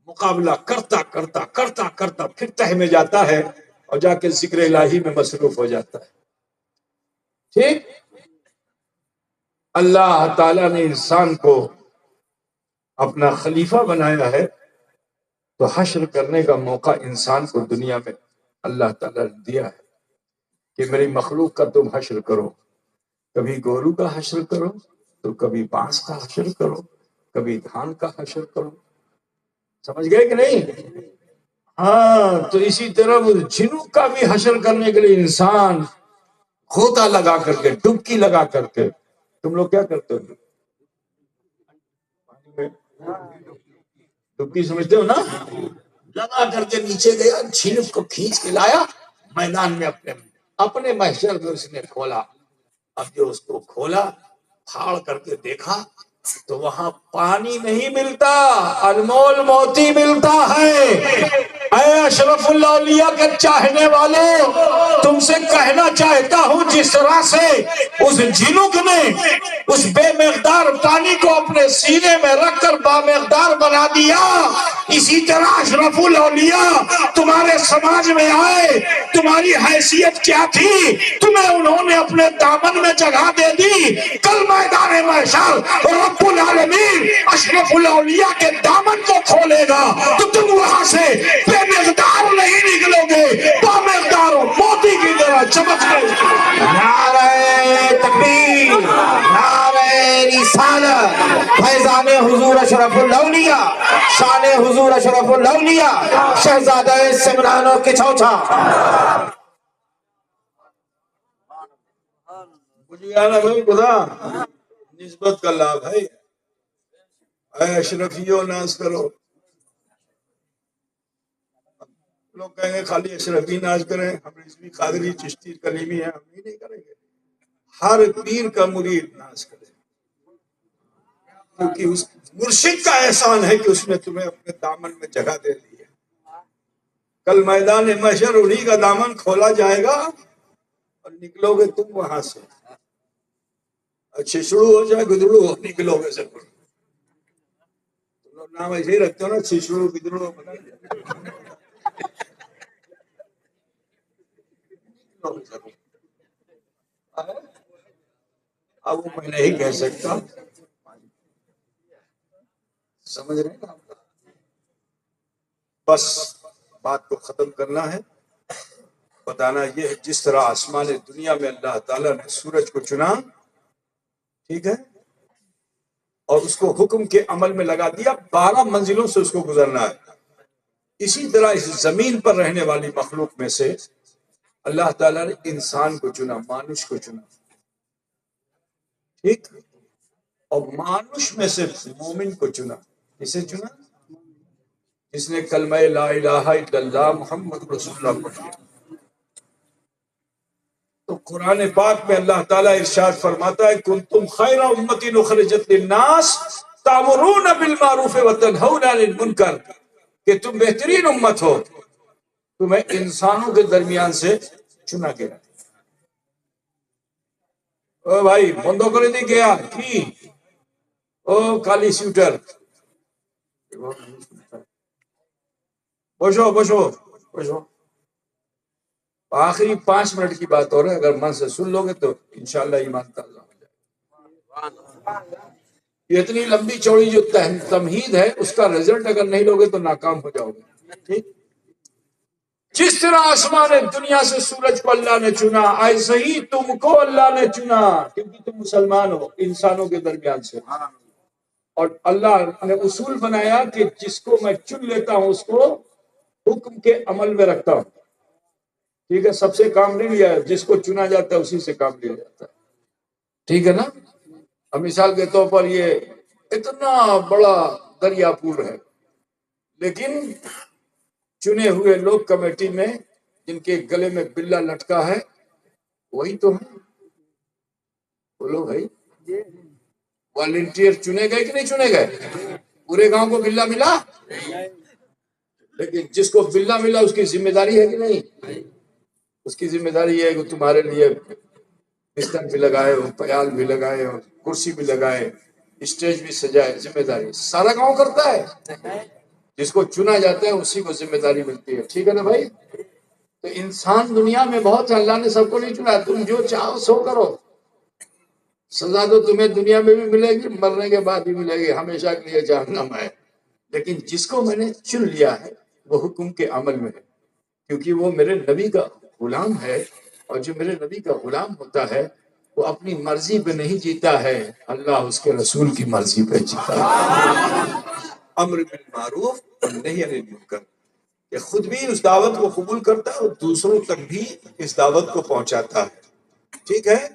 مقابلہ کرتا کرتا کرتا کرتا پھر تہ میں جاتا ہے، اور جا کے ذکر الہی میں مصروف ہو جاتا ہے. ٹھیک. اللہ تعالیٰ نے انسان کو اپنا خلیفہ بنایا ہے، تو حشر کرنے کا موقع انسان کو دنیا میں اللہ تعالیٰ نے دیا ہے کہ میری مخلوق کا تم حشر کرو. کبھی گورو کا حشر کرو، تو کبھی بانس کا حشر کرو، کبھی دھان کا حشر کرو. سمجھ گئے کہ نہیں؟ ہاں. تو اسی طرح جھنک کا بھی حشر کرنے کے لیے انسان غوطہ لگا کر کے، ڈبکی لگا کر کے. تم لوگ کیا کرتے ہو؟ ڈبکی سمجھتے ہو نا؟ لگا کر کے نیچے گیا، جھنک کو کھینچ کے لایا میدان میں، اپنے محشر میں اس نے کھولا. اب جو اس کو کھولا، پھاڑ کر کے دیکھا تو وہاں پانی نہیں ملتا، انمول موتی ملتا ہے. اے اشرف الاولیاء کے چاہنے والوں، تم سے کہنا چاہتا ہوں جس طرح سے اس جھنک نے اس بے مقدار پانی کو اپنے سینے میں رکھ کر بامقدار بنا دیا، اسی طرح اشرف الاولیاء تمہارے سماج میں آئے. تمہاری حیثیت کیا تھی؟ تمہیں انہوں نے اپنے دامن میں جگہ دے دی. کل میدان محشر رب العالمین اشرف الاولیاء کے دامن کو کھولے گا تو تم وہاں سے بے مقدار نہیں نکلو گے، بامقدار موتی کی طرح چمک گئے. نعرہ تکبیر، نعرہ رسالت، فیضان حضور اشرف الاولیاء، شان حضور اشرف الاولیاء، شہزادہ سمران و کچھوچھا۔ مجھے آنا بھائی خدا نسبت کا لابھ ہے، اے اشرفیو ناز کرو۔ لوگ کہیں گے خالی اشرفی ناز کریں، ہم رضوی قادری چشتی کلیمی ہیں، ہم ہی نہیں کریں گے۔ ہر پیر کا مرید ناز کرے، کیونکہ اس مرشد کا احسان ہے کہ اس نے تمہیں اپنے دامن میں جگہ دے دی ہے۔ کل میدان محشر انہی کا دامن کھولا جائے گا اور نکلو گے تم وہاں سے، چھچڑو ہو جائے گدڑو ہو، نکلو گے ضرور۔ تم لوگ نام ایسے ہی رکھتے ہو نا، چھچڑو گدڑو، پتہ نہیں۔ اب وہ میں نہیں کہہ سکتا، سمجھ رہے ہیں نا؟ بس بات کو ختم کرنا ہے، بتانا یہ ہے جس طرح آسمان دنیا میں اللہ تعالیٰ نے سورج کو چنا، ٹھیک ہے، اور اس کو حکم کے عمل میں لگا دیا، 12 منزلوں سے اس کو گزرنا ہے، اسی طرح اس زمین پر رہنے والی مخلوق میں سے اللہ تعالیٰ نے انسان کو چنا، مانوش کو چنا، ٹھیک، اور مانوش میں سے مومن کو چنا۔ کسے چنا؟ جس نے کلمہ لا الہ الا اللہ محمد رسول اللہ پڑھی۔ تو قرآن پاک میں اللہ تعالیٰ ارشاد فرماتا ہے کنتم خیر امت اخرجت للناس تأمرون بالمعروف وتنہون عن المنکر، کہ تم بہترین امت ہو، تمہیں انسانوں کے درمیان سے چنا گیا۔ او بھائی بندوں کو نہیں گیا کی او کالی سیوٹر، بوشو بوشو بوشو۔ آخری 5 منٹ کی بات ہو رہا ہے، اگر من سے سن لو گے تو انشاءاللہ ایمان تازہ ہو جائے۔ یہ اتنی لمبی چوڑی جو تمہید ہے، اس کا رزلٹ اگر نہیں لوگے تو ناکام ہو جاؤ گے، ٹھیک؟ جس طرح آسمان دنیا سے سورج کو اللہ نے چنا، ایسے ہی تم کو اللہ نے چنا، کیونکہ تم مسلمان ہو، انسانوں کے درمیان سے۔ اور اللہ نے اصول بنایا کہ جس کو میں چن لیتا ہوں اس کو حکم کے عمل میں رکھتا ہوں، ٹھیک ہے؟ سب سے کام نہیں لیا ہے، جس کو چنا جاتا ہے اسی سے کام لیا جاتا ہے، ٹھیک ہے نا؟ اب مثال کے طور پر یہ اتنا بڑا دریا پور ہے، لیکن چنے ہوئے لوگ کمیٹی میں جن کے گلے میں بلا لٹکا ہے وہی تو ہیں۔ بولو بھائی، والنٹیئر چنے گئے کہ نہیں چنے گئے؟ پورے گاؤں کو بلا ملا، لیکن جس کو بلا ملا اس کی ذمہ داری ہے کہ نہیں؟ اس کی ذمہ داری ہے کہ تمہارے لیے بستر بھی لگائے ہو، پیال بھی لگائے ہو، کرسی بھی لگائے، اسٹیج بھی سجائے، ذمہ داری سارا گاؤں کرتا ہے۔ جس کو چنا جاتا ہے اسی کو ذمہ داری ملتی ہے، ٹھیک ہے نا بھائی؟ تو انسان دنیا میں بہت ہے، اللہ نے سب کو نہیں چنا، تم جو چاہو سو کرو، سزا تو تمہیں دنیا میں بھی ملے گی، مرنے کے بعد بھی ملے گی، ہمیشہ کے لیے جہنم ہے۔ لیکن جس کو میں نے چن لیا ہے وہ حکم کے عمل میں ہے، کیونکہ وہ میرے نبی کا غلام ہے، اور جو میرے نبی کا غلام ہوتا ہے وہ اپنی مرضی پہ نہیں جیتا ہے، اللہ اس کے رسول کی مرضی پہ جیتا ہے۔ امر بالمعروف اور نہی عن المنکر، کہ خود بھی اس دعوت کو قبول کرتا ہے اور دوسروں تک بھی اس دعوت کو پہنچاتا ہے، ٹھیک ہے؟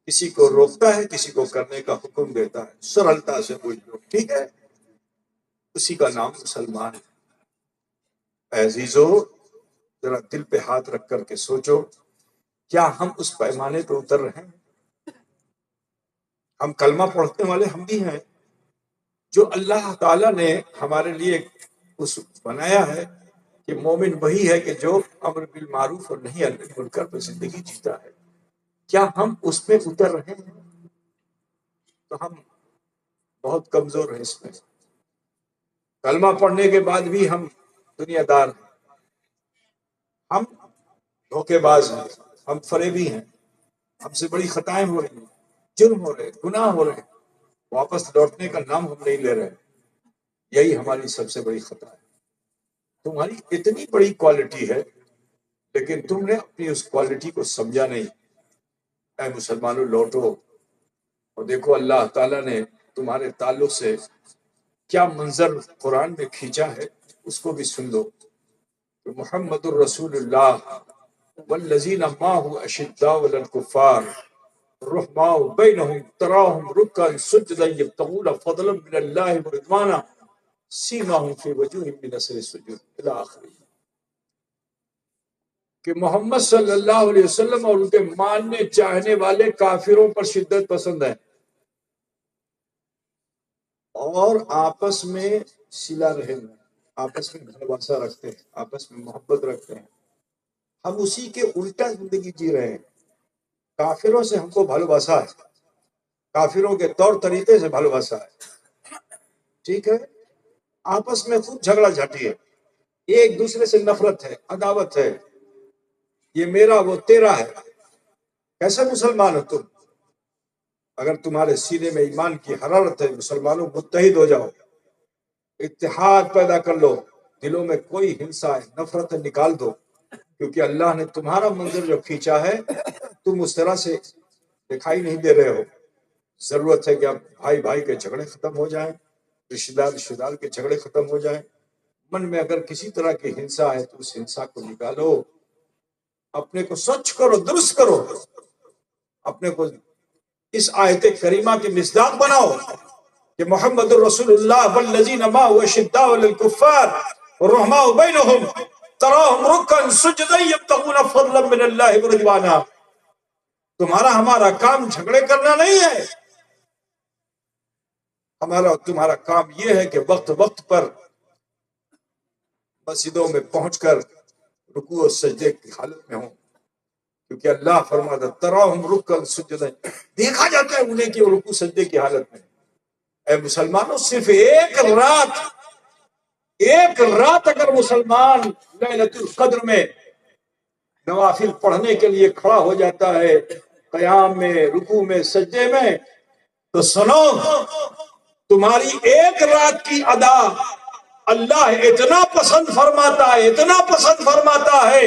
کسی کو روکتا ہے، کسی کو کرنے کا حکم دیتا ہے، سرلتا سے بوجھ لو، ٹھیک ہے؟ اسی کا نام مسلمان ہے۔ اے عزیزو، ذرا دل پہ ہاتھ رکھ کر کے سوچو، کیا ہم اس پیمانے پہ اتر رہے ہیں؟ ہم کلمہ پڑھنے والے ہم بھی ہیں، جو اللہ تعالیٰ نے ہمارے لیے اس بنایا ہے کہ مومن وہی ہے کہ جو امر بالمعروف اور نہی عن المنکر پہ زندگی جیتا ہے۔ کیا ہم اس پہ اتر رہے ہیں؟ تو ہم بہت کمزور ہیں اس میں۔ کلمہ پڑھنے کے بعد بھی ہم دنیا دار ہیں، ہم دھوکے باز ہیں، ہم فریبی ہیں، ہم سے بڑی خطائیں ہو رہی ہیں، جرم ہو رہے ہیں، گناہ ہو رہے ہیں، واپس لوٹنے کا نام ہم نہیں لے رہے۔ یہی ہماری سب سے بڑی خطا ہے۔ تمہاری اتنی بڑی کوالٹی ہے لیکن تم نے اپنی اس کوالٹی کو سمجھا نہیں۔ اے مسلمانوں، لوٹو اور دیکھو اللہ تعالیٰ نے تمہارے تعلق سے کیا منظر قرآن میں کھینچا ہے، اس کو بھی سن لو. محمد الرسول اللہ والذین معہ اشداء علی الکفار رحماء بینہم تراہم رکعا سجدا یبتغون فضلا من اللہ ورضوانا سیماہم فی وجوہہم من اثر السجود الی آخر. کہ محمد صلی اللہ علیہ وسلم اور ان کے ماننے چاہنے والے کافروں پر شدت پسند ہے اور آپس میں صلہ رحم ہے، آپس میں بھروسہ رکھتے ہیں، آپس میں محبت رکھتے ہیں. ہم اسی کے الٹا زندگی جی رہے ہیں. کافروں سے ہم کو بھلواسا ہے، کافروں کے طور طریقے سے بھلواسا ہے، ٹھیک ہے. آپس میں خوب جھگڑا جھاٹی ہے، ایک دوسرے سے نفرت ہے، عداوت ہے، یہ میرا وہ تیرا ہے. کیسے مسلمان ہو تم؟ اگر تمہارے سینے میں ایمان کی حرارت ہے، مسلمانوں متحد ہو جاؤ، اتحاد پیدا کر لو، دلوں میں کوئی ہنسا ہے، نفرت نکال دو، کیونکہ اللہ نے تمہارا منظر جو کھینچا ہے تم اس طرح سے دکھائی نہیں دے رہے ہو. ضرورت ہے کہ اب بھائی بھائی کے جھگڑے ختم ہو جائیں، رشتہ دار کے جھگڑے ختم ہو جائیں. من میں اگر کسی طرح کی ہنسا ہے تو اس ہنسا کو نکالو، اپنے کو سچ کرو، درست کرو، اپنے کو اس آیت کریمہ کے مصداق بناؤ کہ محمد الرسول اللہ والذین معہ اشداء علی الکفار رحماء بینہم تراہم رکعا سجدا یبتغون فضلا من اللہ ورضوانا. ہمارا کام جھگڑے کرنا نہیں ہے، تمہارا کام یہ ہے کہ وقت پر مسجدوں میں پہنچ کر رکوع و سجدے کی حالت میں ہوں، کیونکہ اللہ فرماتا تراہم رکعا سجدا، دیکھا جاتا ہے انہیں کہ وہ رکوع سجدے کی حالت میں. اے مسلمانوں، صرف ایک رات اگر مسلمان لیلۃ القدر میں نوافل پڑھنے کے لیے کھڑا ہو جاتا ہے، قیام میں، رکوع میں، سجدے میں، تو سنو، تمہاری ایک رات کی ادا اللہ اتنا پسند فرماتا ہے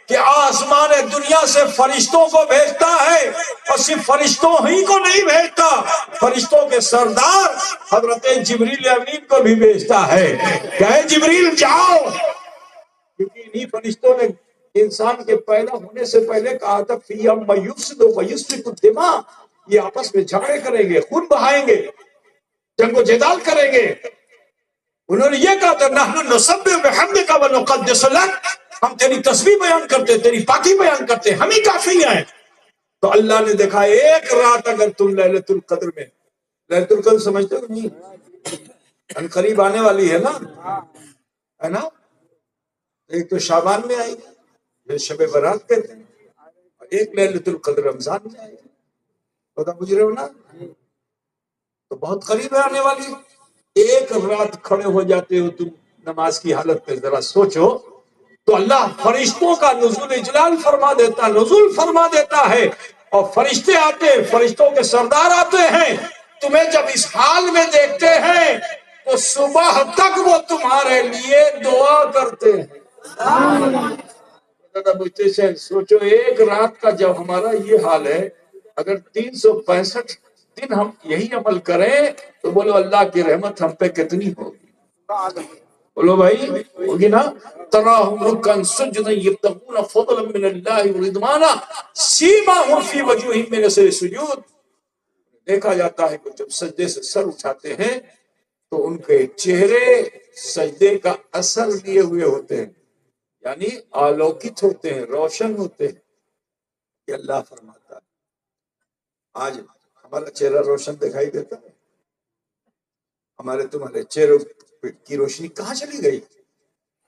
کہ آسمان دنیا سے فرشتوں کو بھیجتا ہے، اور صرف فرشتوں ہی کو نہیں بھیجتا، فرشتوں کے سردار حضرت جبریل امین کو بھی بھیجتا ہے کہ اے جبریل جاؤ، کیونکہ انہی فرشتوں نے انسان کے پیدا ہونے سے پہلے کہا تھا فِيهَا مَن يُفْسِدُ وَيُسْفِكُ الدِّمَاءَ، یہ آپس میں جھگڑے کریں گے، خون بہائیں گے، جنگ و جدال کریں گے. انہوں نے یہ کہا تھا نَحْنُ نُسَبِّحُ بِحَمْدِكَ وَنُقَدِّسُ لَكَ، ہم تیری تسبیح بیان کرتے، تیری پاکی بیان کرتے، ہم ہی کافی ہیں. تو اللہ نے دیکھا ایک رات اگر تم لیلۃ القدر میں، لیلۃ القدر سمجھتے ہو نہیں؟ ان قریب آنے والی ہے نا؟ ایک تو شعبان میں آئی گی، یہ شب برات کہتے ہیں، اور ایک لیلۃ القدر رمضان میں آئی گی. پتہ پوچھ رہے ہو نا؟ تو بہت قریب ہے آنے والی. ایک رات کھڑے ہو جاتے ہو تم نماز کی حالت میں، ذرا سوچو. تو اللہ فرشتوں کا نزول فرما دیتا ہے، اور فرشتے آتے ہیں، فرشتوں کے سردار آتے ہیں، تمہیں جب اس حال میں دیکھتے ہیں تو صبح تک وہ تمہارے لیے دعا کرتے ہیں. سوچو ایک رات کا جب ہمارا یہ حال ہے، اگر 365 دن ہم یہی عمل کریں تو بولو اللہ کی رحمت ہم پہ کتنی ہوگی. بولو بھائی، ہوگی نا؟ تراہم رکعا سجدا یبتغون فضلا من اللہ ورضوانا سیماہم فی وجوہہم من اثر السجود. دیکھا جاتا ہے کہ جب سجدے سے سر اٹھاتے ہیں تو ان کے چہرے سجدے کا اثر لیے ہوئے ہوتے ہیں، یعنی آلوکت ہوتے ہیں، روشن ہوتے ہیں. کہ اللہ فرماتا ہے آج ہمارا چہرہ روشن دکھائی دیتا ہے، ہمارے تمہارے چہروں کی روشنی کہاں چلی گئی؟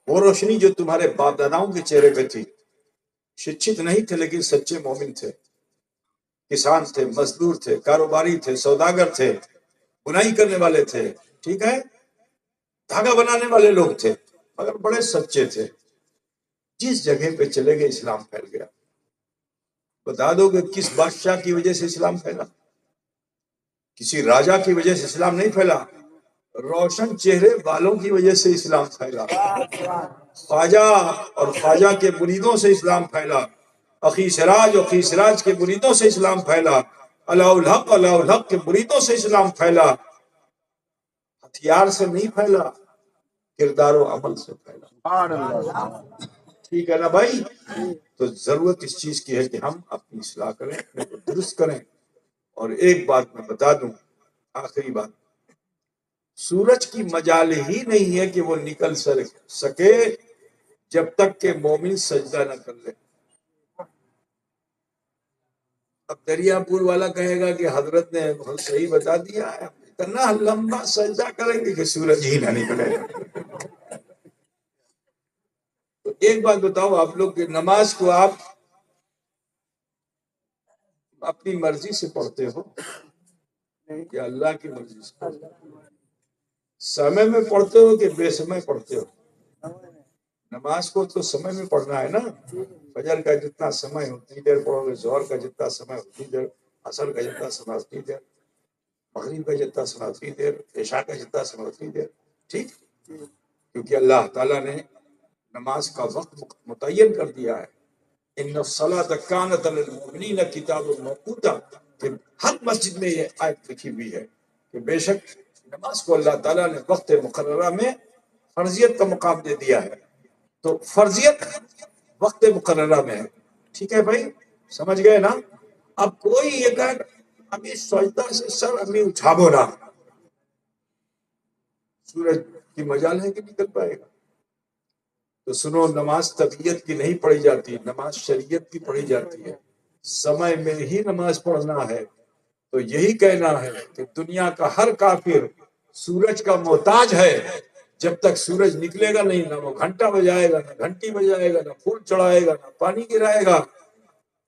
وہ روشنی جو تمہارے باپ داداؤں کے چہرے پہ تھی. شکشت نہیں تھے لیکن سچے مومن تھے، کسان تھے، مزدور تھے، کاروباری تھے، سوداگر تھے، بنائی کرنے والے تھے، ٹھیک ہے، دھاگا بنانے والے لوگ تھے، مگر بڑے سچے تھے. جس جگہ پہ چلے گئے اسلام پھیل گیا. بتا دو کہ کس بادشاہ کی وجہ سے اسلام پھیلا؟ کسی راجا کی وجہ سے اسلام نہیں پھیلا، روشن چہرے والوں کی وجہ سے اسلام پھیلا. خواجہ اور خواجہ کے مریدوں سے اسلام پھیلا، اخی سراج اور اخی سراج کے مریدوں سے اسلام پھیلا، علاء الحق کے مریدوں سے اسلام پھیلا، ہتھیار سے نہیں پھیلا، کردار و عمل سے پھیلا۔ سبحان اللہ۔ ٹھیک ہے نا بھائی؟ تو ضرورت اس چیز کی ہے کہ ہم اپنی اصلاح کریں، اپنے کو درست کریں۔ اور ایک بات میں بتا دوں، آخری بات، سورج کی مجال ہی نہیں ہے کہ وہ نکل سکے جب تک کہ مومن سجدہ نہ کر لے۔ اب دریا پور والا کہے گا کہ حضرت نے بہت صحیح بتا دیا ہے، اتنا لمبا سجدہ کریں گے کہ سورج ہی نہ نکلے۔ تو ایک بات بتاؤ آپ لوگ کہ نماز کو آپ اپنی مرضی سے پڑھتے ہو کہ اللہ کی مرضی سے پڑھتے ہو؟ سمے میں پڑھتے ہو کہ بے سمے پڑھتے ہو؟ نماز کو تو سمے میں پڑھنا ہے نا۔ فجر کا جتنا سمے اتنی دیر پڑھو گے، ظہر کا جتنا سمے اتنی دیر، عصر کا جتنا سمے اتنی دیر، مغرب کا جتنا سمے اتنی دیر، عشاء کا جتنا سمے اتنی دیر۔ ٹھیک؟ کیونکہ اللہ تعالیٰ نے نماز کا وقت متعین کر دیا ہے۔ ان الصلاۃ کانت علی المؤمنین کتابا موقوتا، کہ ہر مسجد میں یہ آیت لکھی ہوئی ہے کہ بے شک نماز کو اللہ تعالیٰ نے وقت مقررہ میں فرضیت کا مقام دے دیا ہے۔ تو فرضیت وقت مقررہ میں ہے۔ ٹھیک ہے بھائی؟ سمجھ گئے نا؟ اب کوئی یہ کہ ابھی سجدہ سے سر ابھی اٹھاو نا، سورج کی مجال ہے کہ نکل پائے گا؟ تو سنو، نماز طبیعت کی نہیں پڑھی جاتی، نماز شریعت کی پڑھی جاتی ہے۔ سمے میں ہی نماز پڑھنا ہے۔ تو یہی کہنا ہے کہ دنیا کا ہر کافر سورج کا محتاج ہے۔ جب تک سورج نکلے گا نہیں، نہ وہ گھنٹہ بجائے گا، نہ گھنٹی بجائے گا، نہ پھول چڑھائے گا، نہ پانی گرائے گا۔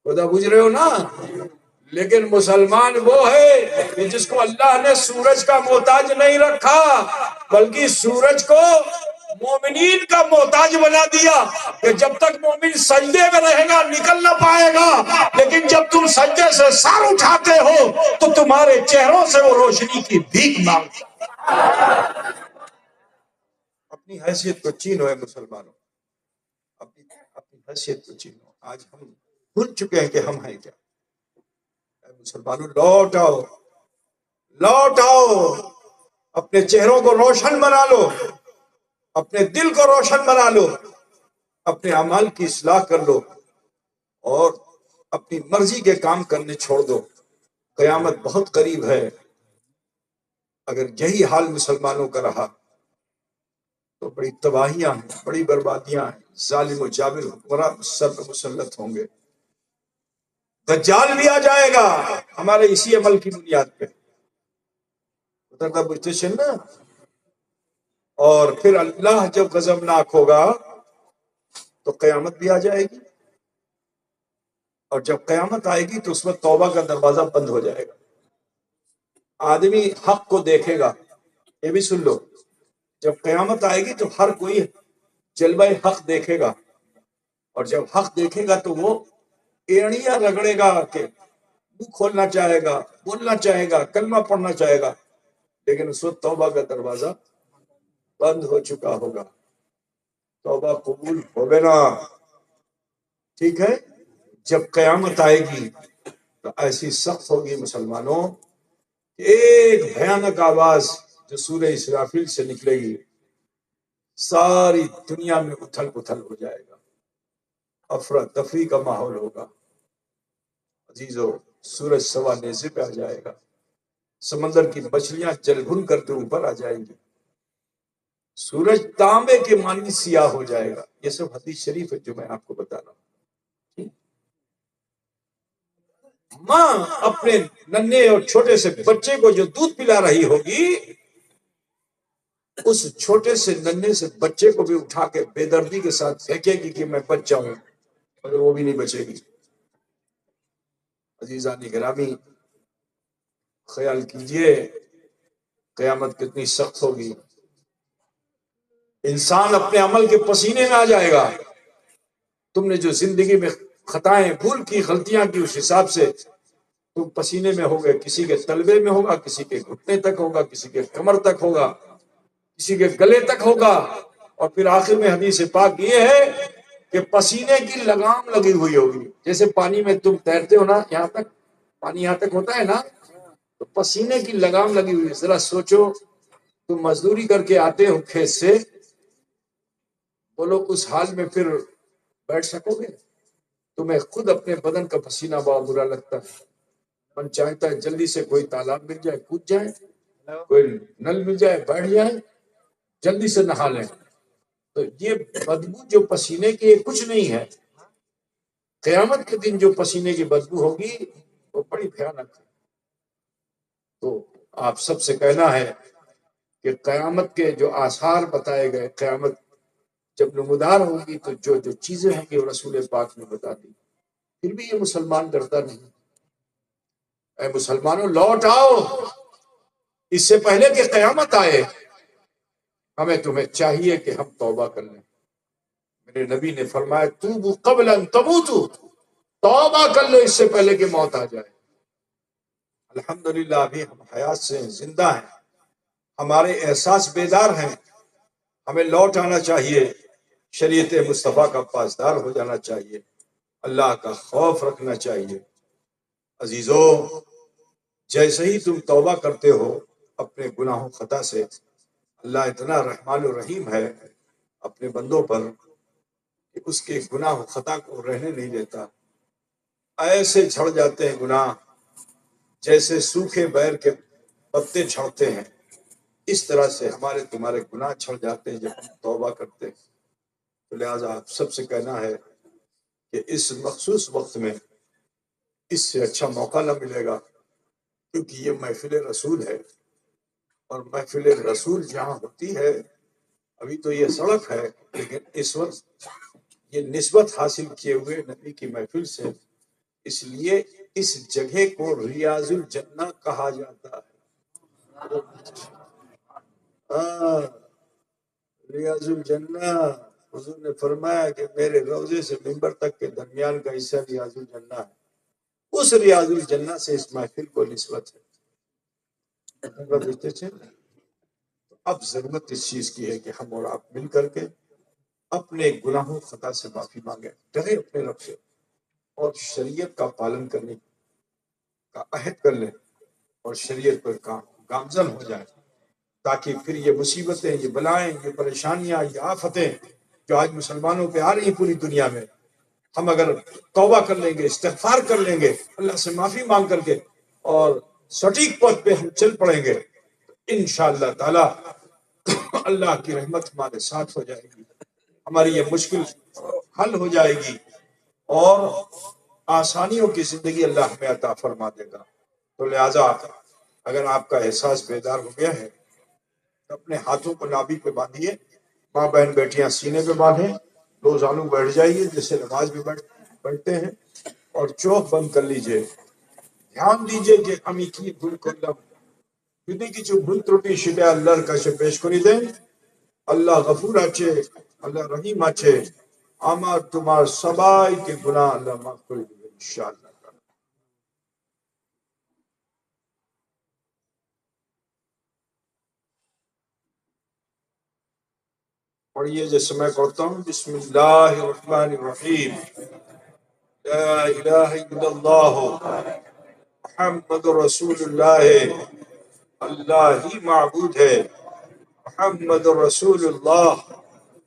خدا بوجھ رہے ہو نا؟ لیکن مسلمان وہ ہے کہ جس کو اللہ نے سورج کا محتاج نہیں رکھا، بلکہ سورج کو مومنین کا محتاج بنا دیا کہ جب تک مومن سجدے میں رہے گا نکل نہ پائے گا، لیکن جب تم سجدے سے سر اٹھاتے ہو تو تمہارے چہروں سے وہ روشنی کی بھیک مانگتا۔ اپنی حیثیت کو چینو ہے مسلمانوں، اپنی حیثیت کو چینو۔ آج ہم بھول چکے ہیں کہ ہم ہیں کیا۔ مسلمانوں لوٹ آؤ، لوٹ آؤ، اپنے چہروں کو روشن بنا لو، اپنے دل کو روشن بنا لو، اپنے اعمال کی اصلاح کر لو، اور اپنی مرضی کے کام کرنے چھوڑ دو۔ قیامت بہت قریب ہے۔ اگر یہی حال مسلمانوں کا رہا تو بڑی تباہیاں ہیں، بڑی بربادیاں ہیں، ظالم و جابر حکمران سر پہ مسلط ہوں گے۔ دجال بھی آ جائے گا ہمارے اسی عمل کی بنیاد پہ، نا۔ اور پھر اللہ جب غضبناک ہوگا تو قیامت بھی آ جائے گی، اور جب قیامت آئے گی تو اس میں توبہ کا دروازہ بند ہو جائے گا۔ آدمی حق کو دیکھے گا، یہ بھی سن لو، جب قیامت آئے گی تو ہر کوئی جلوہ حق دیکھے گا، اور جب حق دیکھے گا تو وہ ایڑیاں رگڑے گا کہ منہ کھولنا چاہے گا، بولنا چاہے گا، کلمہ پڑھنا چاہے گا، لیکن اس وقت توبہ کا دروازہ بند ہو چکا ہوگا۔ توبہ قبول ہوگا نا؟ ٹھیک ہے؟ جب قیامت آئے گی تو ایسی سخت ہوگی مسلمانوں، ایک بھیانک آواز جو سورہ اسرافیل سے نکلے گی، ساری دنیا میں اتھل پتھل ہو جائے گا، افراتفری کا ماحول ہوگا۔ عزیزو، سورج سوا نیزے پہ آ جائے گا، سمندر کی مچھلیاں جل بھن کر کے اوپر آ جائیں گی، سورج تانبے کے مانند سیاہ ہو جائے گا۔ یہ سب حدیث شریف ہے جو میں آپ کو بتا رہا ہوں۔ ماں اپنے ننھے اور چھوٹے سے بچے کو جو دودھ پلا رہی ہوگی، اس چھوٹے سے ننھے سے بچے کو بھی اٹھا کے بے دردی کے ساتھ پھینکے گی کہ میں بچ جاؤں، مگر وہ بھی نہیں بچے گی۔ عزیزان گرامی، خیال کیجئے قیامت کتنی سخت ہوگی۔ انسان اپنے عمل کے پسینے میں آ جائے گا۔ تم نے جو زندگی میں خطائیں، بھول کی، غلطیاں کی، اس حساب سے تم پسینے میں ہوگے۔ کسی کے تلوے میں ہوگا، کسی کے گھٹنے تک ہوگا، کسی کے کمر تک ہوگا، کسی کے گلے تک ہوگا، اور پھر آخر میں حدیث پاک یہ ہے کہ پسینے کی لگام لگی ہوئی ہوگی۔ جیسے پانی میں تم تیرتے ہو نا، یہاں تک پانی یہاں تک ہوتا ہے نا، تو پسینے کی لگام لگی ہوئی ہے. ذرا سوچو تم مزدوری کر کے آتے ہو کھیت سے، بولو اس حال میں پھر بیٹھ سکو گے؟ تمہیں خود اپنے بدن کا پسینہ بہت برا لگتا ہے. من چاہتا ہے جلدی سے کوئی تالاب مل جائے کود جائیں، کوئی نل مل جائے بیٹھ جائیں، جلدی سے نہا لیں. تو یہ بدبو جو پسینے کی یہ کچھ نہیں ہے. قیامت کے دن جو پسینے کی بدبو ہوگی وہ بڑی بھیانک ہے. تو آپ سب سے کہنا ہے کہ قیامت کے جو آثار بتائے گئے، قیامت جب نمودار ہوگی تو جو جو چیزیں ہیں کہ وہ رسول پاک نے بتا دی. پھر بھی یہ مسلمان ڈرتا نہیں. اے مسلمانوں لوٹ آؤ، اس سے پہلے کہ قیامت آئے ہمیں تمہیں چاہیے کہ ہم توبہ کر لیں. میرے نبی نے فرمایا توبوا قبل ان تموتوا، توبہ کر لو اس سے پہلے کہ موت آ جائے. الحمدللہ ابھی ہم حیات سے زندہ ہیں، ہمارے احساس بیدار ہیں. ہمیں لوٹ آنا چاہیے، شریعت مصطفیٰ کا پاسدار ہو جانا چاہیے، اللہ کا خوف رکھنا چاہیے. عزیزو، جیسے ہی تم توبہ کرتے ہو اپنے گناہوں خطا سے، اللہ اتنا رحمان و رحیم ہے اپنے بندوں پر کہ اس کے گناہ و خطا کو رہنے نہیں دیتا. ایسے جھڑ جاتے ہیں گناہ جیسے سوکھے بیر کے پتے جھڑتے ہیں، اس طرح سے ہمارے تمہارے گناہ چھڑ جاتے ہیں جب ہم توبہ کرتے ہیں. تو لہٰذا آپ سب سے کہنا ہے کہ اس مخصوص وقت میں اس سے اچھا موقع نہ ملے گا، کیونکہ یہ محفل رسول ہے، اور محفل رسول جہاں ہوتی ہے، ابھی تو یہ سڑک ہے لیکن اس وقت یہ نسبت حاصل کیے ہوئے نبی کی محفل سے، اس لیے اس جگہ کو ریاض الجنہ کہا جاتا ہے. ریاض الجنہ، حضور نے فرمایا کہ میرے روضے سے ممبر تک کے درمیان کا حصہ ریاض الجنہ ہے. اس ریاض الجنہ سے اس محفل کو نسبت ہے. اب ضرورت اس چیز کی ہے کہ ہم اور آپ مل کر کے اپنے گناہوں خطا سے معافی مانگیں، ڈرے اپنے رب سے، اور شریعت کا پالن کرنے کا عہد کر لیں اور شریعت پر گامزن ہو جائیں، تاکہ پھر یہ مصیبتیں، یہ بلائیں، یہ پریشانیاں، یہ آفتیں جو آج مسلمانوں پہ آ رہی ہیں پوری دنیا میں، ہم اگر توبہ کر لیں گے، استغفار کر لیں گے، اللہ سے معافی مانگ کر کے، اور سٹیک پتھ پہ ہم چل پڑیں گے، انشاءاللہ تعالی اللہ کی رحمت ہمارے ساتھ ہو جائے گی، ہماری یہ مشکل حل ہو جائے گی، اور آسانیوں کی زندگی اللہ ہمیں عطا فرما دے گا. تو لہٰذا اگر آپ کا احساس بیدار ہو گیا ہے تو اپنے ہاتھوں کو نابی پہ باندھیے، ماں بہن بیٹیاں سینے پہ باندھیں، دو زانو بیٹھ جائیے جیسے نماز میں بیٹھتے ہیں، اور چوک بند کر لیجئے. دھیان دیجئے کہ ہم کی بھول کرلم যদি কিছু ভুল ত্রুটি সেটা আল্লাহর কাছে পেশ করে দেন. আল্লাহ গফুর আছে, আল্লাহ রহিম আছে, আমার তোমার সবাইকে গুনাহ আল্লাহ মাফ করে দেবেন ইনশাআল্লাহ. اور یہ جیسے میں کرتا ہوں، بسم اللہ الرحمن الرحیم، لا الہ الا اللہ محمد رسول اللہ. اللہ ہی معبود ہے، محمد رسول اللہ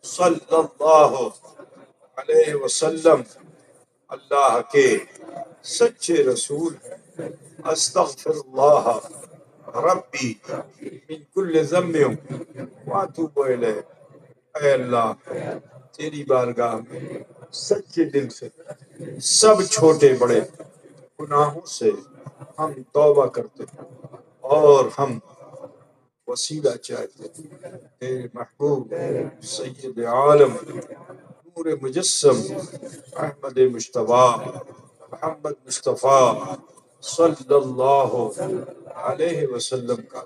صلی اللہ علیہ وسلم اللہ کے سچے رسول ہیں. استغفر اللہ ربی من کل ذنب واتوب الیہ. اے اللہ تیری بارگاہ میں سچے دل سے سب چھوٹے بڑے گناہوں سے ہم توبہ کرتے ہیں، اور ہم وسیلہ چاہتے ہیں تیرے محبوب سید عالم نور مجسم احمد مجتبیٰ محمد مصطفیٰ صلی اللہ علیہ وسلم کا.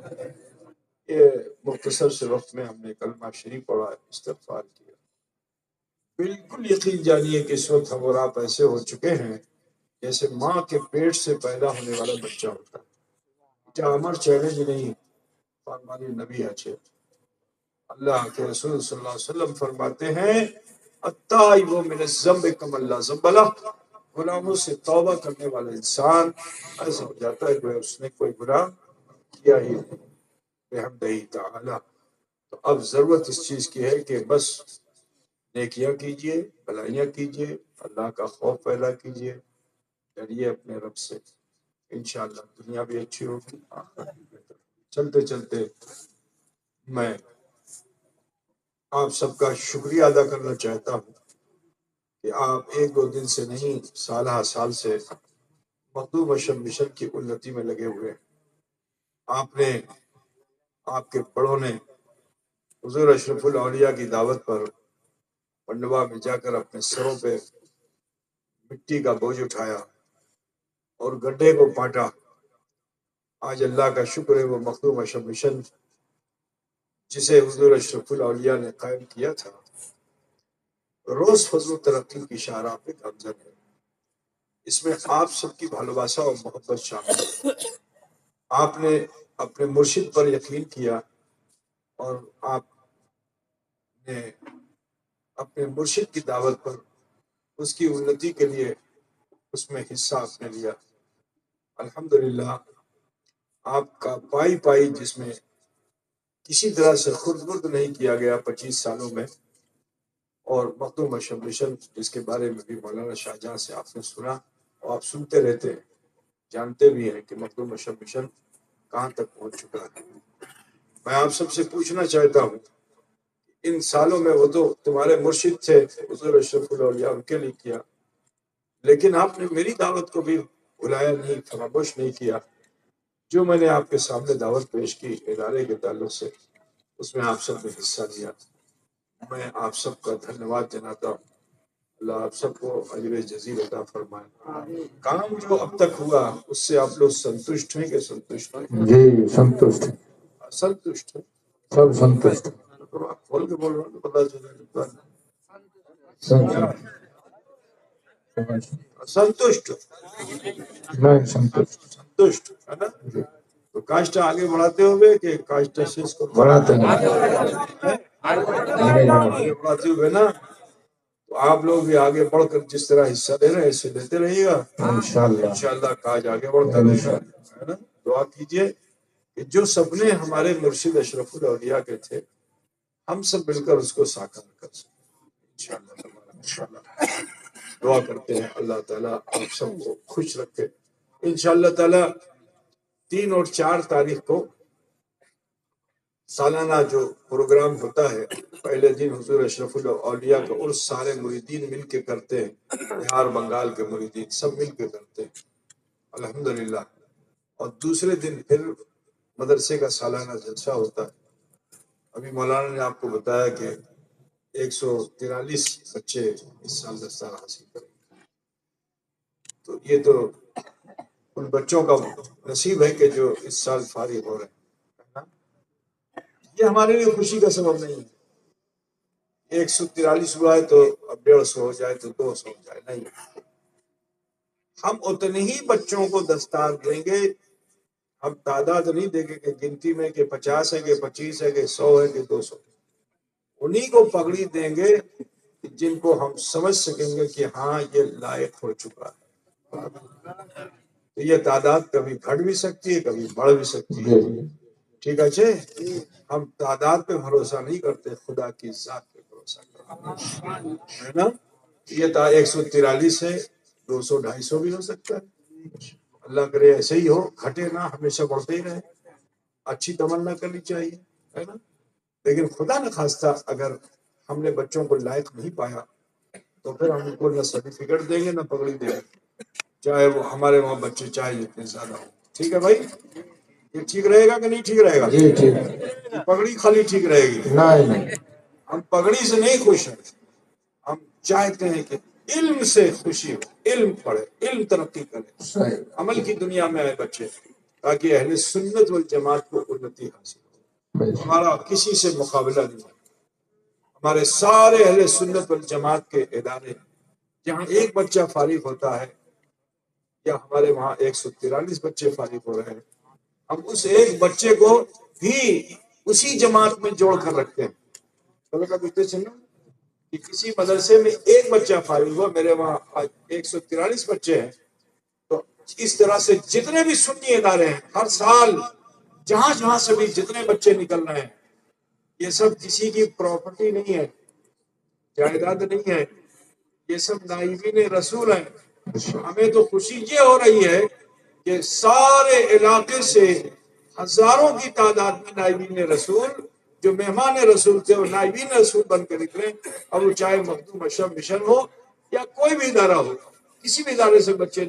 یہ مختصر سے وقت میں ہم نے کلمہ شریف پڑھا، استغفار کیا. بالکل یقین جانیے کہ اس وقت ہم اور آپ ایسے ہو چکے ہیں جیسے ماں کے پیٹ سے پیدا ہونے والا بچہ ہوتا ہے. کیا امر چیلنج نہیں فرمانی نبی اچھے. اللہ کے رسول صلی اللہ علیہ وسلم فرماتے ہیں التائب من الذنب کمن لا ذنب لہ. گناہوں سے توبہ کرنے والا انسان ایسا ہو جاتا ہے کہ اس نے کوئی گناہ کیا ہی نہیں بحمدہ تعالی۔ تو اب ضرورت اس چیز کی ہے کہ بس نیکیاں کیجئے، بھلائیاں کیجئے، اللہ کا خوف پیدا کیجئے، ڈریے اپنے رب سے، انشاءاللہ دنیا بھی اچھی ہوگی آخرت بھی بہتر ہوگی۔ چلتے چلتے میں آپ سب کا شکریہ ادا کرنا چاہتا ہوں کہ آپ ایک دو دن سے نہیں سالہ سال سے مخدوم اشرف مشن کی انتی میں لگے ہوئے ہیں۔ آپ نے، آپ کے بڑوں نے حضور اشرف الاولیاء کی دعوت پر پنڈوا میں جا کر اپنے سروں پہ مٹی کا بوجھ اٹھایا اور گڈھے کو پاٹا۔ آج اللہ کا شکر ہے وہ مخدوم اشرف مشن جسے حضور اشرف الاولیاء نے قائم کیا تھا روز فضل و ترقی کی شاہراہ پہ گامزن ہے۔ اس میں آپ سب کی بھالواسا اور محبت شامل ہے۔ آپ نے اپنے مرشد پر یقین کیا اور آپ نے اپنے مرشد کی دعوت پر اس کی انتی کے لیے اس میں حصہ آپ نے لیا۔ الحمدللہ آپ کا پائی پائی جس میں کسی طرح سے خرد برد نہیں کیا گیا 25 سالوں میں، اور مخدوم اشرف مشن جس کے بارے میں بھی مولانا شاہ جہاں سے آپ نے سنا اور آپ سنتے رہتے ہیں، جانتے بھی ہیں کہ مخدوم اشرف مشن کہاں تک پہنچ چکا ہے۔ میں آپ سب سے پوچھنا چاہتا ہوں، ان سالوں میں وہ تو تمہارے مرشد تھے حضور اشرف الاولیاء، ان کے لیے کیا، لیکن آپ نے میری دعوت کو بھی بلایا نہیں، فراموش نہیں کیا۔ جو میں نے آپ کے سامنے دعوت پیش کی ادارے کے تعلق سے، اس میں آپ سب نے حصہ لیا۔ میں آپ سب کا دھنیواد جناتا ہوں۔ اللہ آپ سب کو اجر جزیل عطا فرمائے۔ کام جو اب تک ہوا اس سے آپ لوگ سنتشٹ ہیں کہ سنتشٹ ہیں؟ جی سنتشٹ، سنتشٹ ہیں؟ سب سنتشٹ، تو آپ کھول کے بول رہے ہیں تو پتا چلے سنتشٹ میں سنتشٹ سنتشٹ ہے نا؟ تو کاشت آگے بڑھاتے ہوئے کہ کاشت سے اس کو بڑھاتے ہیں، آگے بڑھاتے ہوئے نا، تو آپ لوگ بھی آگے بڑھ کر جس طرح حصہ لے رہے ہیں ایسے لیتے رہیے گا، انشاءاللہ انشاءاللہ کاج آگے بڑھتا رہے گا، ہے نا؟ دعا کیجئے کہ جو سپنے ہمارے مرشد اشرف الاولیاء کے تھے ہم سب مل کر اس کو ساکار کر سکیں انشاءاللہ۔ دعا کرتے ہیں اللہ تعالیٰ آپ سب کو خوش رکھے۔ انشاءاللہ تعالیٰ 3 اور 4 تاریخ کو سالانہ جو پروگرام ہوتا ہے، پہلے دن حضور اشرف الاولیاء کا عرس سارے مریدین مل کے کرتے ہیں، بہار بنگال کے مریدین سب مل کے کرتے ہیں الحمدللہ، اور دوسرے دن پھر مدرسے کا سالانہ جلسہ ہوتا ہے۔ ابھی مولانا نے آپ کو بتایا کہ 143 بچے اس سال دستار حاصل کریں گے، تو یہ تو ان بچوں کا نصیب ہے کہ جو اس سال فارغ ہو رہے ہیں۔ یہ ہمارے لیے خوشی کا سبب نہیں ہے 143 ہوا ہے تو اب 150 ہو جائے تو 200 ہو جائے، نہیں، ہم اتنے ہی بچوں کو دستار دیں گے، ہم تعداد نہیں دیں گے کہ گنتی میں کہ 50 ہے کہ 25 ہے کہ 100 ہے کہ 200، انہی کو پگڑی دیں گے جن کو ہم سمجھ سکیں گے کہ ہاں یہ لائق ہو چکا ہے۔ تو یہ تعداد کبھی گھٹ بھی سکتی ہے کبھی بڑھ بھی سکتی ہے، ٹھیک ہے جی؟ ہم تعداد پہ بھروسہ نہیں کرتے، خدا کی ذات پہ بھروسہ کرتے ہے نا؟ یہ 143 ہے، 200 250 بھی ہو سکتا ہے، اللہ کرے ایسے ہی ہو، گھٹے نہ، ہمیشہ بڑھتے ہی رہے، اچھی تمنا کرنی چاہیے، ہے نا؟ لیکن خدا نہ خواستہ اگر ہم نے بچوں کو لائق نہیں پایا تو پھر ہم ان کو نہ سرٹیفکیٹ دیں گے نہ پگڑی دیں گے، چاہے وہ ہمارے وہاں بچے چاہے جتنے زیادہ ہوں، ٹھیک ہے بھائی؟ یہ ٹھیک رہے گا کہ نہیں ٹھیک رہے گا؟ جی ٹھیک، پگڑی خالی ٹھیک رہے گی؟ نہیں ہم پگڑی سے نہیں خوش ہیں، ہم چاہتے ہیں کہ علم سے خوشی ہو، علم پڑھے، علم ترقی کرے، صحیح، عمل کی دنیا میں آئے بچے، تاکہ اہل سنت والجماعت کو انتی حاصل ہو۔ ہمارا کسی سے مقابلہ نہیں ہے، ہمارے سارے اہل سنت والجماعت کے ادارے جہاں ایک بچہ فارغ ہوتا ہے، یا ہمارے وہاں 143 بچے فارغ ہو رہے ہیں، ہم اس ایک بچے کو بھی اسی جماعت میں جوڑ کر رکھتے ہیں۔ کہ کسی مدرسے میں ایک بچہ فارغ ہوا، میرے وہاں آج 143 بچے ہیں، تو اس طرح سے جتنے بھی سنی ادارے ہیں ہر سال جہاں سے بھی جتنے بچے نکل رہے ہیں، یہ سب کسی کی پراپرٹی نہیں ہے، جائیداد نہیں ہے، یہ سب نائبین رسول ہیں۔ ہمیں تو خوشی یہ ہو رہی ہے کہ سارے علاقے سے ہزاروں کی تعداد میں نائبین رسول جو مہمان رسول تھے وہ نائبین رسول بن کے نکلے، اور وہ چاہے مخدوم اشرف مشن ہو یا کوئی بھی ادارہ ہو، کسی بھی ادارے سے بچے